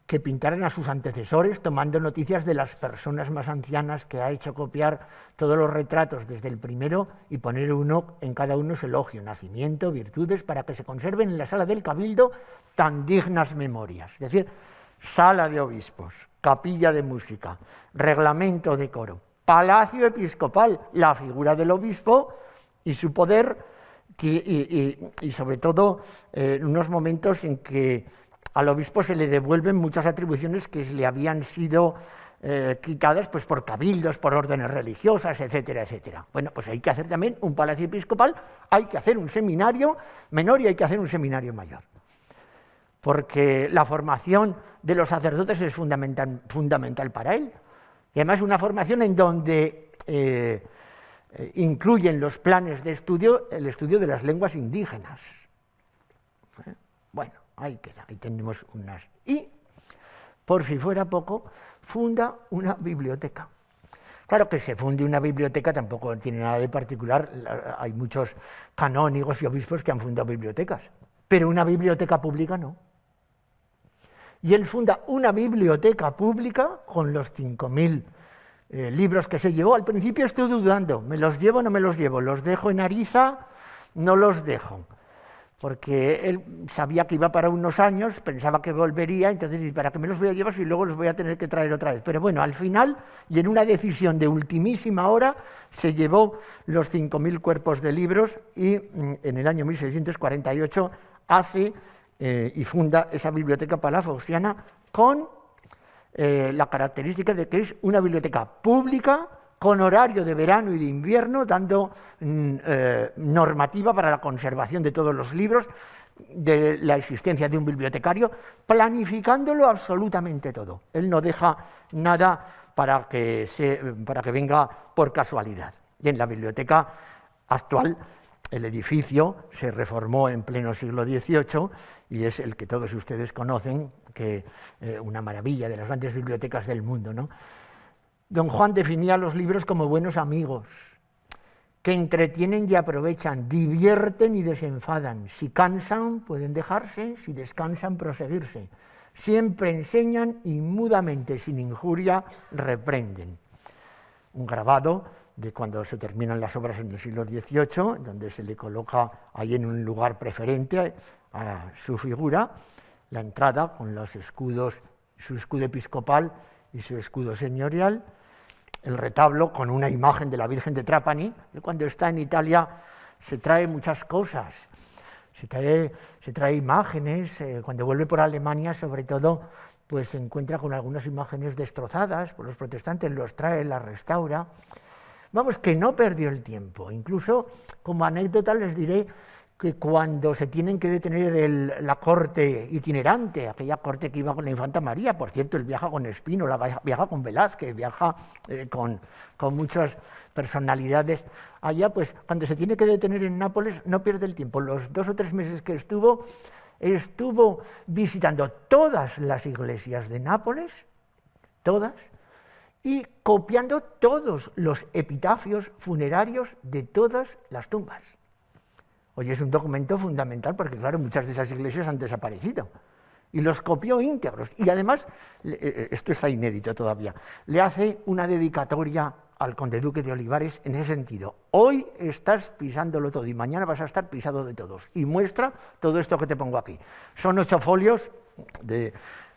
que pintaran a sus antecesores, tomando noticias de las personas más ancianas, que ha hecho copiar todos los retratos desde el primero y poner uno en cada uno su elogio, nacimiento, virtudes, para que se conserven en la sala del Cabildo tan dignas memorias. Es decir, sala de obispos, capilla de música, reglamento de coro, palacio episcopal, la figura del obispo y su poder, y sobre todo en unos momentos en que al obispo se le devuelven muchas atribuciones que le habían sido quitadas pues, por cabildos, por órdenes religiosas, etcétera, etcétera. Bueno, pues hay que hacer también un palacio episcopal, hay que hacer un seminario menor y hay que hacer un seminario mayor. Porque la formación de los sacerdotes es fundamental para él. Y además una formación en donde incluyen los planes de estudio el estudio de las lenguas indígenas. Bueno, ahí queda, ahí tenemos unas. Y, por si fuera poco, funda una biblioteca. Claro que se funde una biblioteca tampoco tiene nada de particular, hay muchos canónigos y obispos que han fundado bibliotecas, pero una biblioteca pública no. Y él funda una biblioteca pública con los 5.000 libros que se llevó. Al principio estoy dudando, ¿me los llevo o no me los llevo? ¿Los dejo en Ariza? No los dejo. Porque él sabía que iba para unos años, pensaba que volvería, entonces, ¿para qué me los voy a llevar si luego los voy a tener que traer otra vez? Pero bueno, al final, y en una decisión de ultimísima hora, se llevó los 5.000 cuerpos de libros y en el año 1648 hace y funda esa biblioteca palafaustiana con la característica de que es una biblioteca pública, con horario de verano y de invierno, dando normativa para la conservación de todos los libros, de la existencia de un bibliotecario, planificándolo absolutamente todo. Él no deja nada para que venga por casualidad. Y en la biblioteca actual, el edificio se reformó en pleno siglo XVIII y es el que todos ustedes conocen, que una maravilla de las grandes bibliotecas del mundo, ¿no? Don Juan definía los libros como buenos amigos, que entretienen y aprovechan, divierten y desenfadan. Si cansan, pueden dejarse, si descansan, proseguirse. Siempre enseñan y mudamente, sin injuria, reprenden. Un grabado de cuando se terminan las obras en el siglo XVIII, donde se le coloca ahí en un lugar preferente a su figura, la entrada con los escudos, su escudo episcopal y su escudo señorial, el retablo con una imagen de la Virgen de Trapani. Y cuando está en Italia se trae muchas cosas, se trae imágenes, cuando vuelve por Alemania sobre todo, pues se encuentra con algunas imágenes destrozadas por los protestantes, los trae, las restaura. Vamos, que no perdió el tiempo. Incluso, como anécdota, les diré que cuando se tienen que detener la corte itinerante, aquella corte que iba con la infanta María, por cierto, él viaja con Spínola, viaja con Velázquez, viaja con muchas personalidades allá, pues cuando se tiene que detener en Nápoles no pierde el tiempo. Los 2 o 3 meses que estuvo visitando todas las iglesias de Nápoles, todas, y copiando todos los epitafios funerarios de todas las tumbas. Oye, es un documento fundamental porque, claro, muchas de esas iglesias han desaparecido. Y los copió íntegros. Y además, esto está inédito todavía, le hace una dedicatoria al conde duque de Olivares en ese sentido. Hoy estás pisándolo todo y mañana vas a estar pisado de todos. Y muestra todo esto que te pongo aquí. Son 8 folios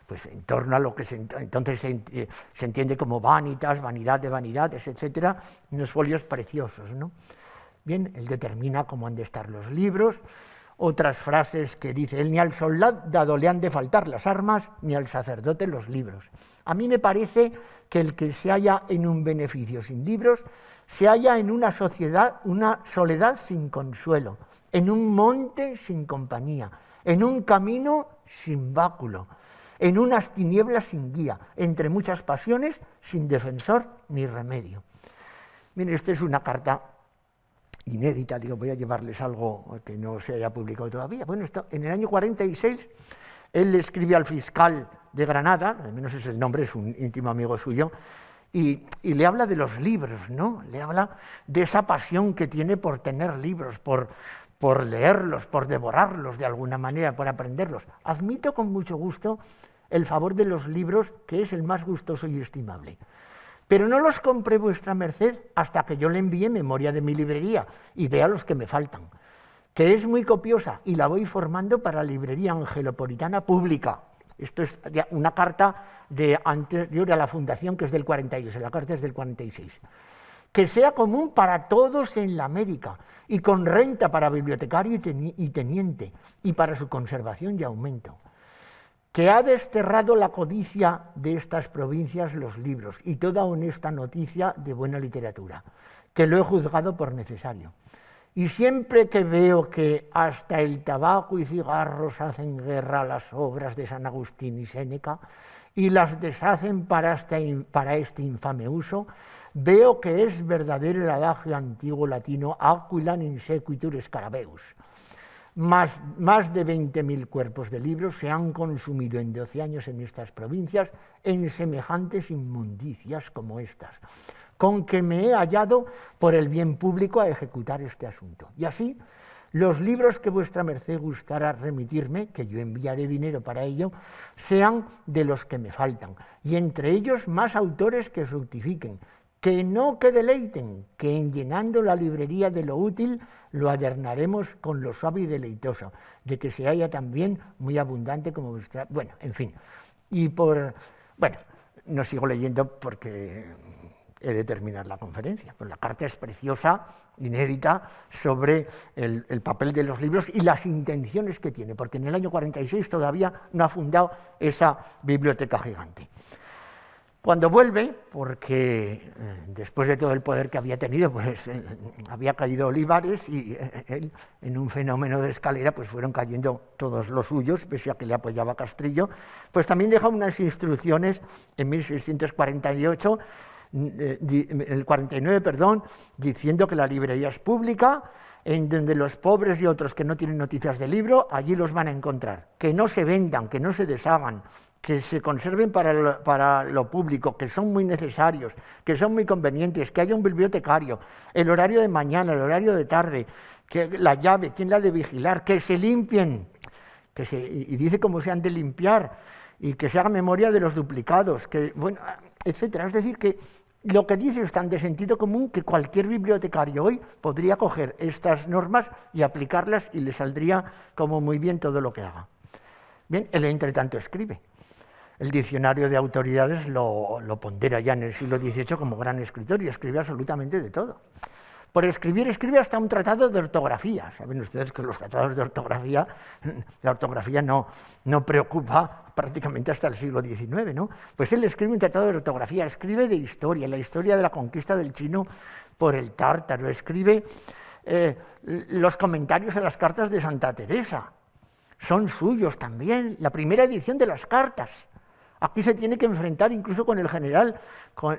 pues en torno a lo que entonces se entiende como vanitas, vanidad de vanidades, etcétera, unos folios preciosos, ¿no? Bien, él determina cómo han de estar los libros, otras frases que dice él: ni al soldado le han de faltar las armas, ni al sacerdote los libros. A mí me parece que el que se halla en un beneficio sin libros, se halla en una sociedad, una soledad sin consuelo, en un monte sin compañía, en un camino sin báculo, en unas tinieblas sin guía, entre muchas pasiones, sin defensor ni remedio. Miren, esta es una carta inédita, digo, voy a llevarles algo que no se haya publicado todavía. Bueno, en el año 46, él le escribe al fiscal de Granada, al menos es el nombre, es un íntimo amigo suyo, y le habla de los libros, ¿no? Le habla de esa pasión que tiene por tener libros, por leerlos, por devorarlos de alguna manera, por aprenderlos. Admito con mucho gusto el favor de los libros, que es el más gustoso y estimable. Pero no los compré, vuestra merced, hasta que yo le envíe memoria de mi librería y vea los que me faltan, que es muy copiosa y la voy formando para la librería angelopolitana pública. Esto es una carta anterior a la fundación, que es del 48, la carta es del 46. Que sea común para todos en la América y con renta para bibliotecario y teniente y para su conservación y aumento. Que ha desterrado la codicia de estas provincias los libros y toda honesta noticia de buena literatura, que lo he juzgado por necesario. Y siempre que veo que hasta el tabaco y cigarros hacen guerra a las obras de San Agustín y Séneca y las deshacen para este infame uso, veo que es verdadero el adagio antiguo latino aquilam in sequitur scarabeus. Más de 20.000 cuerpos de libros se han consumido en 12 años en estas provincias en semejantes inmundicias como estas, con que me he hallado por el bien público a ejecutar este asunto. Y así, los libros que vuestra merced gustará remitirme, que yo enviaré dinero para ello, sean de los que me faltan, y entre ellos más autores que fructifiquen, que no que deleiten, que en llenando la librería de lo útil lo adornaremos con lo suave y deleitoso, de que se haya también muy abundante como vuestra... Bueno, en fin, bueno, no sigo leyendo porque he de terminar la conferencia, pues la carta es preciosa, inédita, sobre el papel de los libros y las intenciones que tiene, porque en el año 46 todavía no ha fundado esa biblioteca gigante. Cuando vuelve, porque después de todo el poder que había tenido, pues había caído Olivares y él, en un fenómeno de escalera, pues fueron cayendo todos los suyos, pese a que le apoyaba Castrillo, pues también deja unas instrucciones en 1648, el 49, perdón, diciendo que la librería es pública, en donde los pobres y otros que no tienen noticias del libro, allí los van a encontrar, que no se vendan, que no se deshagan, que se conserven para lo público, que son muy necesarios, que son muy convenientes, que haya un bibliotecario, el horario de mañana, el horario de tarde, que la llave, quién la ha de vigilar, que se limpien, y dice cómo se han de limpiar, y que se haga memoria de los duplicados, que, bueno, etcétera. Es decir, que lo que dice es tan de sentido común que cualquier bibliotecario hoy podría coger estas normas y aplicarlas y le saldría como muy bien todo lo que haga. Bien, él entre tanto escribe. el diccionario de autoridades lo pondera ya en el siglo XVIII como gran escritor y escribe absolutamente de todo. Por escribir, escribe hasta un tratado de ortografía. Saben ustedes que los tratados de ortografía, la ortografía no preocupa prácticamente hasta el siglo XIX, ¿no? Pues él escribe un tratado de ortografía, escribe de historia, la historia de la conquista del chino por el tártaro, escribe los comentarios a las cartas de Santa Teresa. Son suyos también, la primera edición de las cartas. Aquí se tiene que enfrentar incluso con el general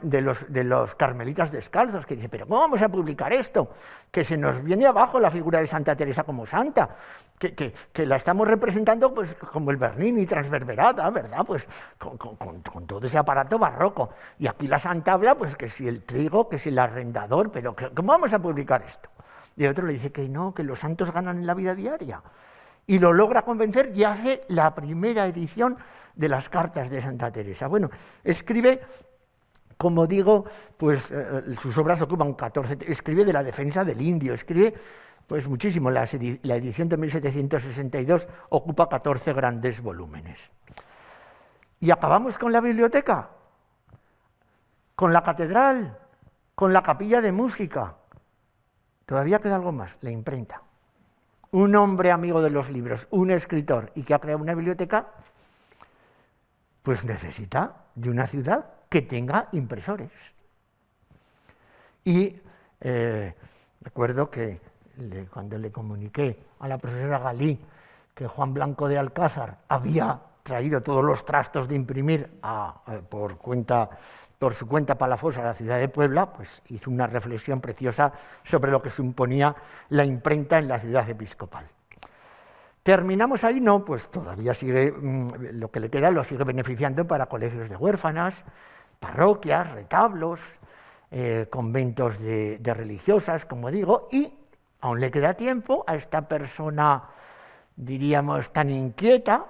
de los carmelitas descalzos, que dice, pero ¿cómo vamos a publicar esto? Que se nos viene abajo la figura de Santa Teresa como santa, que la estamos representando pues, como el Bernini Transverberata, ¿verdad? Pues con todo ese aparato barroco. Y aquí la santa habla, pues que si el trigo, que si el arrendador, pero ¿cómo vamos a publicar esto? Y el otro le dice que no, que los santos ganan en la vida diaria. Y lo logra convencer y hace la primera edición de las cartas de Santa Teresa. Bueno, escribe, como digo, pues sus obras ocupan 14, escribe de la defensa del indio, escribe pues muchísimo, la edición de 1762 ocupa 14 grandes volúmenes. Y acabamos con la biblioteca, con la catedral, con la capilla de música. Todavía queda algo más, la imprenta. Un hombre amigo de los libros, un escritor y que ha creado una biblioteca, pues necesita de una ciudad que tenga impresores. Y recuerdo que cuando le comuniqué a la profesora Galí que Juan Blanco de Alcázar había traído todos los trastos de imprimir por su cuenta palafosa a la ciudad de Puebla, pues hizo una reflexión preciosa sobre lo que suponía la imprenta en la ciudad episcopal. ¿Terminamos ahí? No, pues todavía sigue, lo que le queda lo sigue beneficiando para colegios de huérfanas, parroquias, retablos, conventos de religiosas, como digo, y aún le queda tiempo a esta persona, diríamos, tan inquieta,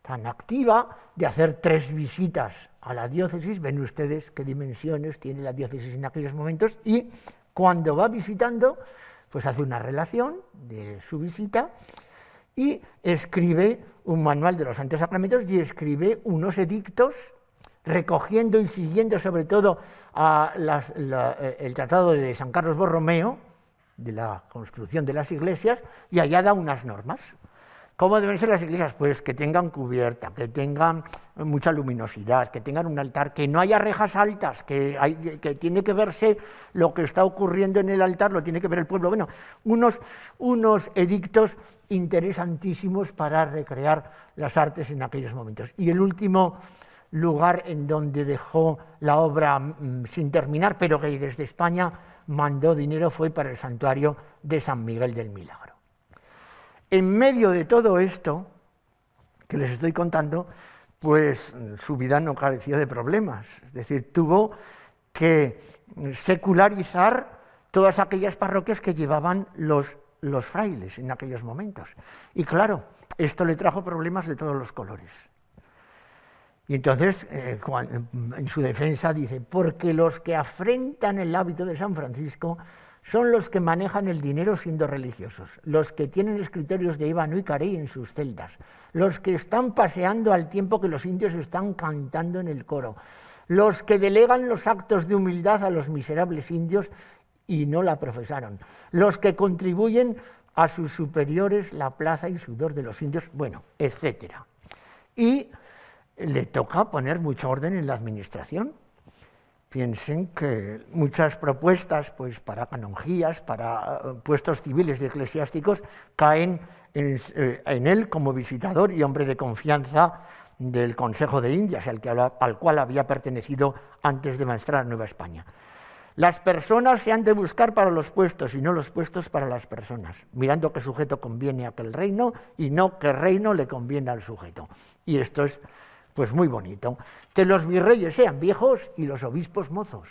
tan activa, de hacer 3 visitas a la diócesis. Ven ustedes qué dimensiones tiene la diócesis en aquellos momentos, y cuando va visitando, pues hace una relación de su visita, y escribe un manual de los santos sacramentos y escribe unos edictos recogiendo y siguiendo sobre todo el tratado de San Carlos Borromeo, de la construcción de las iglesias, y allá da unas normas. ¿Cómo deben ser las iglesias? Pues que tengan cubierta, que tengan mucha luminosidad, que tengan un altar, que no haya rejas altas, que tiene que verse lo que está ocurriendo en el altar, lo tiene que ver el pueblo. Bueno, unos edictos interesantísimos para recrear las artes en aquellos momentos. Y el último lugar en donde dejó la obra sin terminar, pero que desde España mandó dinero, fue para el santuario de San Miguel del Milagro. En medio de todo esto que les estoy contando, pues su vida no carecía de problemas. Es decir, tuvo que secularizar todas aquellas parroquias que llevaban los frailes en aquellos momentos. Y claro, esto le trajo problemas de todos los colores. Y entonces, en su defensa dice, porque los que afrentan el hábito de San Francisco son los que manejan el dinero siendo religiosos, los que tienen escritorios de ébano y carey en sus celdas, los que están paseando al tiempo que los indios están cantando en el coro, los que delegan los actos de humildad a los miserables indios y no la profesaron, los que contribuyen a sus superiores la plaza y sudor de los indios, bueno, etc. Y le toca poner mucho orden en la administración. Piensen que muchas propuestas pues, para canonjías, para puestos civiles y eclesiásticos, caen en él como visitador y hombre de confianza del Consejo de Indias, al cual había pertenecido antes de maestrar a Nueva España. Las personas se han de buscar para los puestos y no los puestos para las personas, mirando qué sujeto conviene a aquel reino y no qué reino le conviene al sujeto. Y esto es pues muy bonito, que los virreyes sean viejos y los obispos mozos.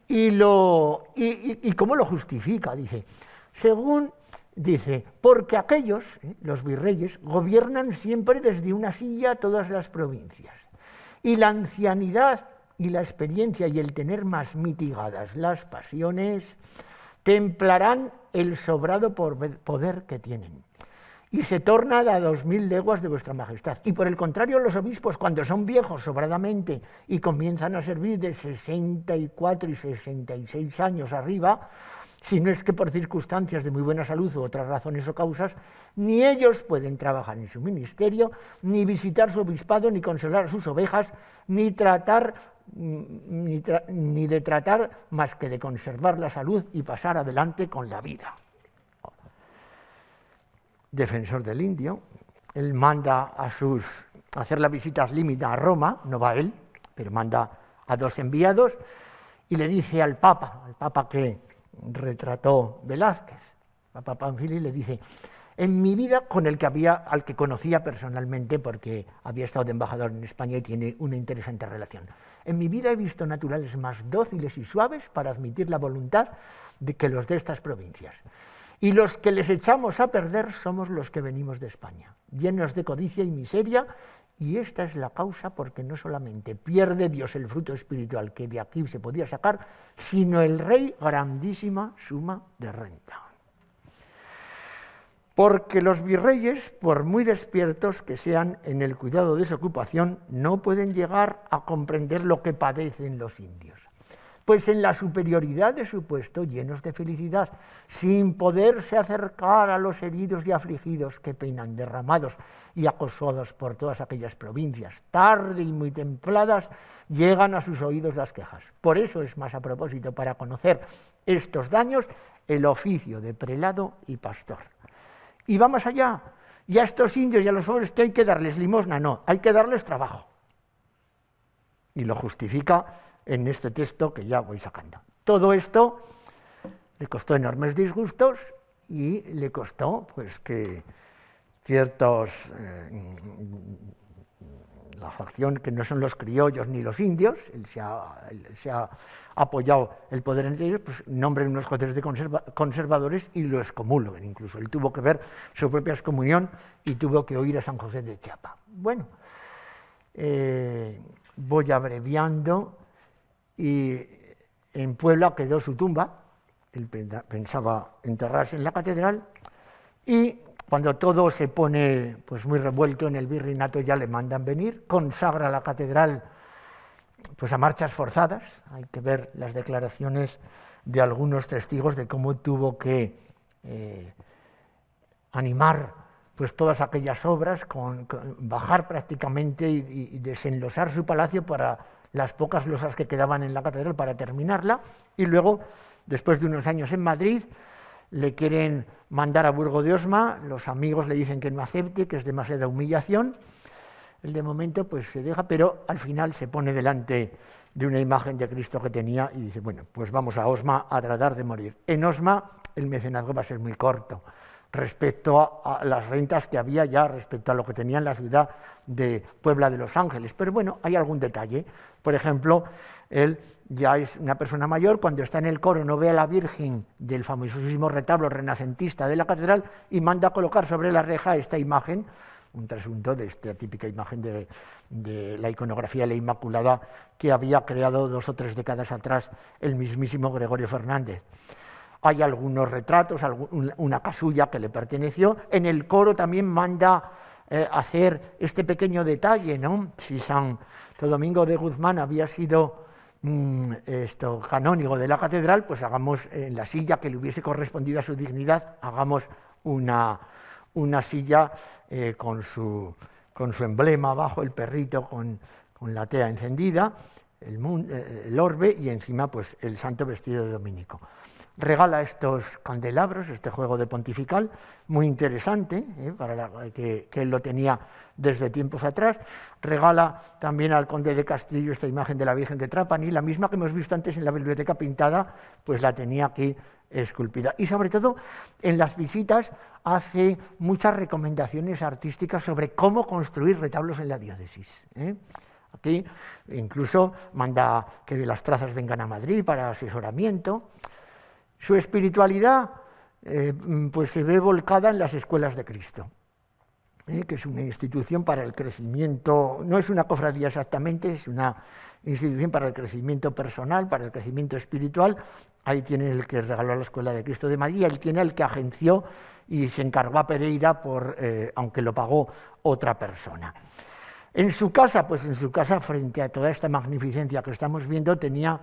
¿Y cómo lo justifica? Dice, porque aquellos, los virreyes, gobiernan siempre desde una silla todas las provincias, y la ancianidad y la experiencia y el tener más mitigadas las pasiones templarán el sobrado poder que tienen. y se torna a 2000 leguas de vuestra majestad. Y por el contrario, los obispos, cuando son viejos sobradamente y comienzan a servir de 64 y 66 años arriba, si no es que por circunstancias de muy buena salud u otras razones o causas, ni ellos pueden trabajar en su ministerio, ni visitar su obispado, ni consolar a sus ovejas, ni de tratar más que de conservar la salud y pasar adelante con la vida. Defensor del indio, él manda a hacer las visitas límite a Roma, no va él, pero manda a 2 enviados y le dice al Papa que retrató Velázquez, Papa Pamphili, le dice: en mi vida, al que conocía personalmente porque había estado de embajador en España y tiene una interesante relación, en mi vida he visto naturales más dóciles y suaves para admitir la voluntad que los de estas provincias. Y los que les echamos a perder somos los que venimos de España, llenos de codicia y miseria, y esta es la causa porque no solamente pierde Dios el fruto espiritual que de aquí se podía sacar, sino el rey grandísima suma de renta. Porque los virreyes, por muy despiertos que sean en el cuidado de su ocupación, no pueden llegar a comprender lo que padecen los indios. Pues en la superioridad de su puesto, llenos de felicidad, sin poderse acercar a los heridos y afligidos que peinan derramados y acosados por todas aquellas provincias, tarde y muy templadas, llegan a sus oídos las quejas. Por eso es más a propósito, para conocer estos daños, el oficio de prelado y pastor. Y va más allá, y a estos indios y a los pobres que hay que darles limosna, no, hay que darles trabajo. Y lo justifica en este texto que ya voy sacando. Todo esto le costó enormes disgustos y le costó pues que ciertos, la facción que no son los criollos ni los indios, él se ha apoyado el poder entre ellos, pues nombren unos jueces de conservadores y lo excomulguen incluso. Él tuvo que ver su propia excomunión y tuvo que oír a San José de Chiapa. Bueno, voy abreviando. Y en Puebla quedó su tumba, él pensaba enterrarse en la catedral, y cuando todo se pone pues muy revuelto en el virreinato ya le mandan venir, consagra la catedral pues a marchas forzadas. Hay que ver las declaraciones de algunos testigos de cómo tuvo que animar pues todas aquellas obras, con bajar prácticamente y desenlosar su palacio para las pocas losas que quedaban en la catedral para terminarla, y luego, después de unos años en Madrid, le quieren mandar a Burgo de Osma, los amigos le dicen que no acepte, que es demasiada humillación. Él de momento pues se deja, pero al final se pone delante de una imagen de Cristo que tenía y dice: bueno, pues vamos a Osma a tratar de morir. En Osma el mecenazgo va a ser muy corto respecto a las rentas que había ya, respecto a lo que tenía en la ciudad de Puebla de los Ángeles. Pero bueno, hay algún detalle. Por ejemplo, él ya es una persona mayor, cuando está en el coro no ve a la Virgen del famosísimo retablo renacentista de la catedral y manda a colocar sobre la reja esta imagen, un trasunto de esta típica imagen de la iconografía de la Inmaculada que había creado 2 o 3 décadas atrás el mismísimo Gregorio Fernández. Hay algunos retratos, una casulla que le perteneció. En el coro también manda hacer este pequeño detalle, ¿no? Si Santo Domingo de Guzmán había sido canónigo de la catedral, pues hagamos en la silla que le hubiese correspondido a su dignidad, hagamos una silla con su emblema abajo, el perrito con la tea encendida, el orbe y encima pues el santo vestido de dominico. Regala estos candelabros, este juego de pontifical, muy interesante, que él lo tenía desde tiempos atrás. Regala también al conde de Castillo esta imagen de la Virgen de Trapani, la misma que hemos visto antes en la biblioteca pintada, pues la tenía aquí esculpida. Y sobre todo, en las visitas hace muchas recomendaciones artísticas sobre cómo construir retablos en la diócesis. Aquí incluso manda que las trazas vengan a Madrid para asesoramiento. Su espiritualidad pues se ve volcada en las escuelas de Cristo, que es una institución para el crecimiento, no es una cofradía exactamente, es una institución para el crecimiento personal, para el crecimiento espiritual. Ahí tiene el que regaló a la Escuela de Cristo de Madrid, él tiene el que agenció y se encargó a Pereira, aunque lo pagó otra persona. En su casa, pues en su casa, frente a toda esta magnificencia que estamos viendo, tenía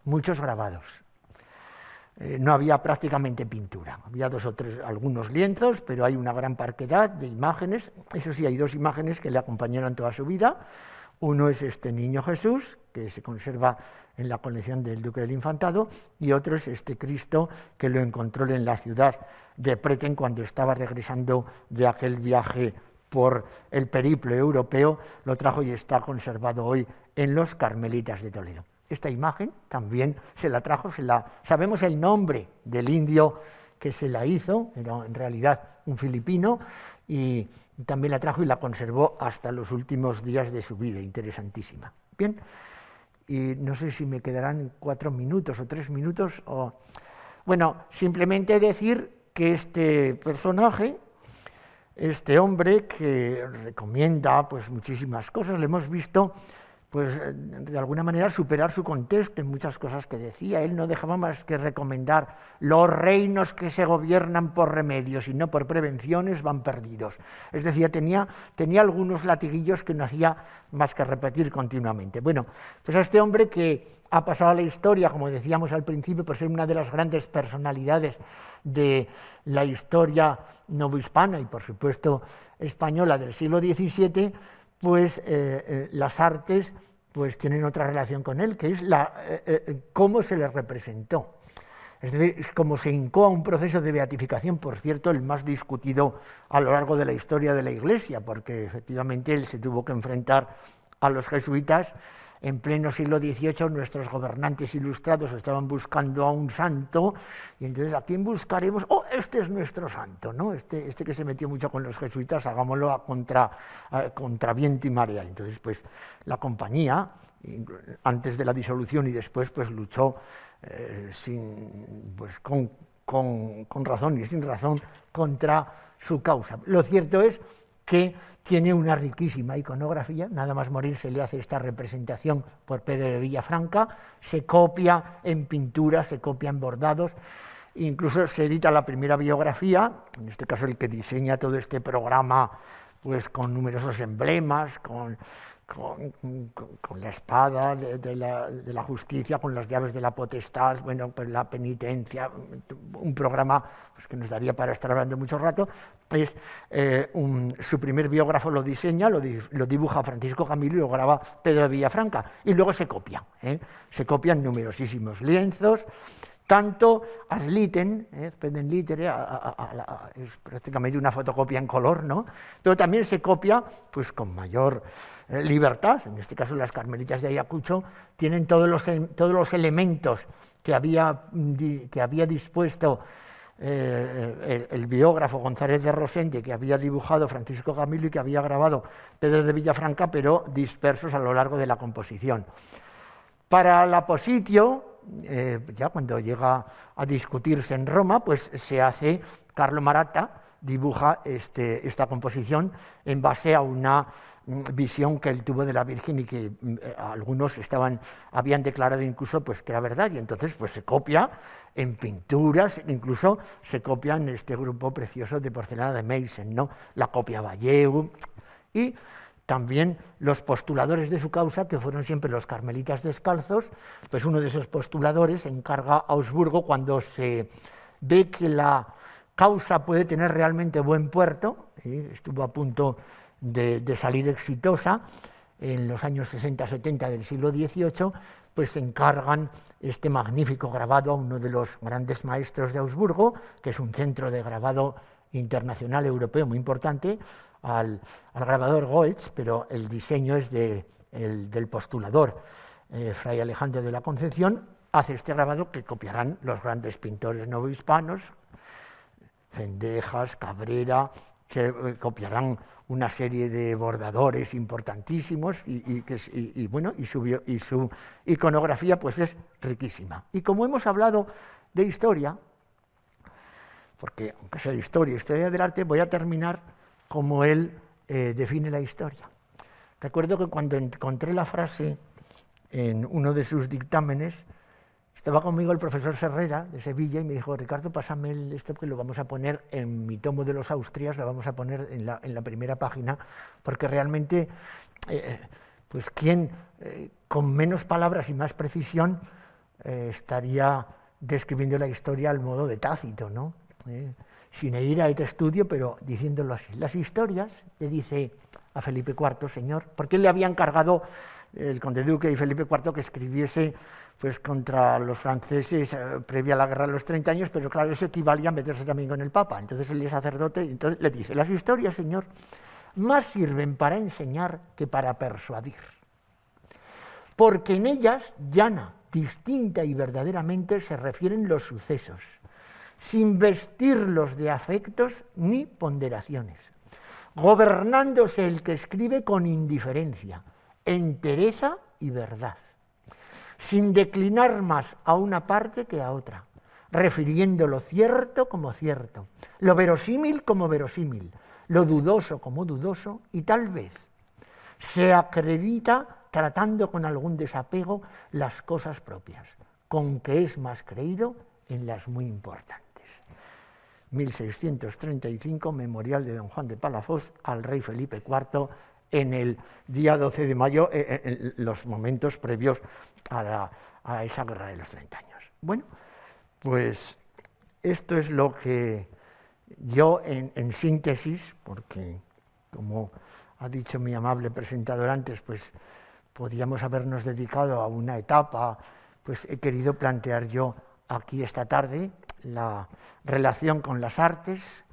muchos grabados. No había prácticamente pintura, había algunos lienzos, pero hay una gran parquedad de imágenes. Eso sí, hay 2 imágenes que le acompañaron toda su vida. Uno es este Niño Jesús, que se conserva en la colección del Duque del Infantado, y otro es este Cristo, que lo encontró en la ciudad de Pretén cuando estaba regresando de aquel viaje por el periplo europeo, lo trajo y está conservado hoy en los Carmelitas de Toledo. Esta imagen también se la trajo, sabemos el nombre del indio que se la hizo, era en realidad un filipino, y también la trajo y la conservó hasta los últimos días de su vida, interesantísima. Bien, y no sé si me quedarán 4 minutos o 3 minutos, bueno, simplemente decir que este personaje, este hombre que recomienda pues muchísimas cosas, le hemos visto pues de alguna manera superar su contexto en muchas cosas que decía. Él no dejaba más que recomendar: los reinos que se gobiernan por remedios y no por prevenciones van perdidos. Es decir, tenía algunos latiguillos que no hacía más que repetir continuamente. Bueno, pues a este hombre que ha pasado a la historia, como decíamos al principio, por ser una de las grandes personalidades de la historia novohispana y por supuesto española del siglo XVII, pues las artes pues tienen otra relación con él, que es cómo se le representó. Es decir, es como se hincó a un proceso de beatificación, por cierto, el más discutido a lo largo de la historia de la Iglesia, porque efectivamente él se tuvo que enfrentar a los jesuitas. En pleno siglo XVIII nuestros gobernantes ilustrados estaban buscando a un santo, y entonces ¿a quién buscaremos? ¡Oh, este es nuestro santo! ¿No? Este que se metió mucho con los jesuitas, hagámoslo contra viento y marea. Entonces, pues la antes de la disolución y después, pues luchó con razón y sin razón contra su causa. Lo cierto es que tiene una riquísima iconografía, nada más morir se le hace esta representación por Pedro de Villafranca, se copia en pinturas, se copia en bordados, incluso se edita la primera biografía, en este caso el que diseña todo este programa, pues con numerosos emblemas, con la espada de la justicia, con las llaves de la potestad, bueno, pues la penitencia, un programa pues, que nos daría para estar hablando mucho rato. Su primer biógrafo lo diseña, lo dibuja Francisco Camilo y lo graba Pedro de Villafranca, y luego se copia. Se copian numerosísimos lienzos, tanto as litem, pedem litere, es prácticamente una fotocopia en color, ¿no? Pero también se copia pues, con mayor libertad. En este caso las Carmelitas de Ayacucho tienen todos los elementos que había dispuesto el biógrafo González de Rosende, que había dibujado Francisco Camilo y que había grabado Pedro de Villafranca, pero dispersos a lo largo de la composición. Para la Positio, ya cuando llega a discutirse en Roma, pues se hace, Carlo Maratta dibuja esta composición en base a una visión que él tuvo de la Virgen y que algunos habían declarado incluso pues, que era verdad, y entonces pues, se copia en pinturas, incluso se copia en este grupo precioso de porcelana de Meissen, ¿no? La copia Valleu, y también los postuladores de su causa, que fueron siempre los carmelitas descalzos, pues uno de esos postuladores encarga a Augsburgo, cuando se ve que la causa puede tener realmente buen puerto, estuvo a punto de salir exitosa en los años 60-70 del siglo XVIII, pues se encargan este magnífico grabado a uno de los grandes maestros de Augsburgo, que es un centro de grabado internacional europeo muy importante, al grabador Goetz, pero el diseño es del postulador, Fray Alejandro de la Concepción. Hace este grabado que copiarán los grandes pintores novohispanos, Cendejas, Cabrera, que copiarán una serie de bordadores importantísimos y su iconografía pues es riquísima. Y como hemos hablado de historia, porque aunque sea historia del arte, voy a terminar como él define la historia. Recuerdo que cuando encontré la frase en uno de sus dictámenes, estaba conmigo el profesor Serrera de Sevilla y me dijo: Ricardo, pásame esto que lo vamos a poner en mi tomo de los Austrias, lo vamos a poner en la primera página, porque realmente, pues quién con menos palabras y más precisión estaría describiendo la historia al modo de Tácito, ¿no? Sin ir a este estudio, pero diciéndolo así. Las historias, le dice a Felipe IV, señor, porque le había encargado el conde duque y Felipe IV que escribiese pues contra los franceses previa a la guerra de los 30 años, pero claro, eso equivalía a meterse también con el Papa. Entonces él es sacerdote y entonces le dice: las historias, señor, más sirven para enseñar que para persuadir, porque en ellas, llana, distinta y verdaderamente, se refieren los sucesos, sin vestirlos de afectos ni ponderaciones, gobernándose el que escribe con indiferencia, entereza y verdad, sin declinar más a una parte que a otra, refiriendo lo cierto como cierto, lo verosímil como verosímil, lo dudoso como dudoso, y tal vez se acredita tratando con algún desapego las cosas propias, con que es más creído en las muy importantes. 1635, memorial de don Juan de Palafox al rey Felipe IV, en el día 12 de mayo, en los momentos previos a esa guerra de los 30 años. Bueno, pues esto es lo que yo, en síntesis, porque como ha dicho mi amable presentador antes, pues podríamos habernos dedicado a una etapa, pues he querido plantear yo aquí esta tarde la relación con las artes,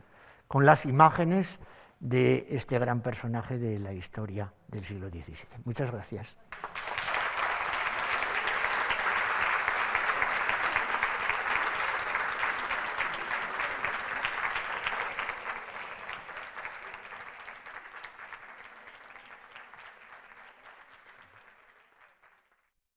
con las imágenes de este gran personaje de la historia del siglo XVII. Muchas gracias.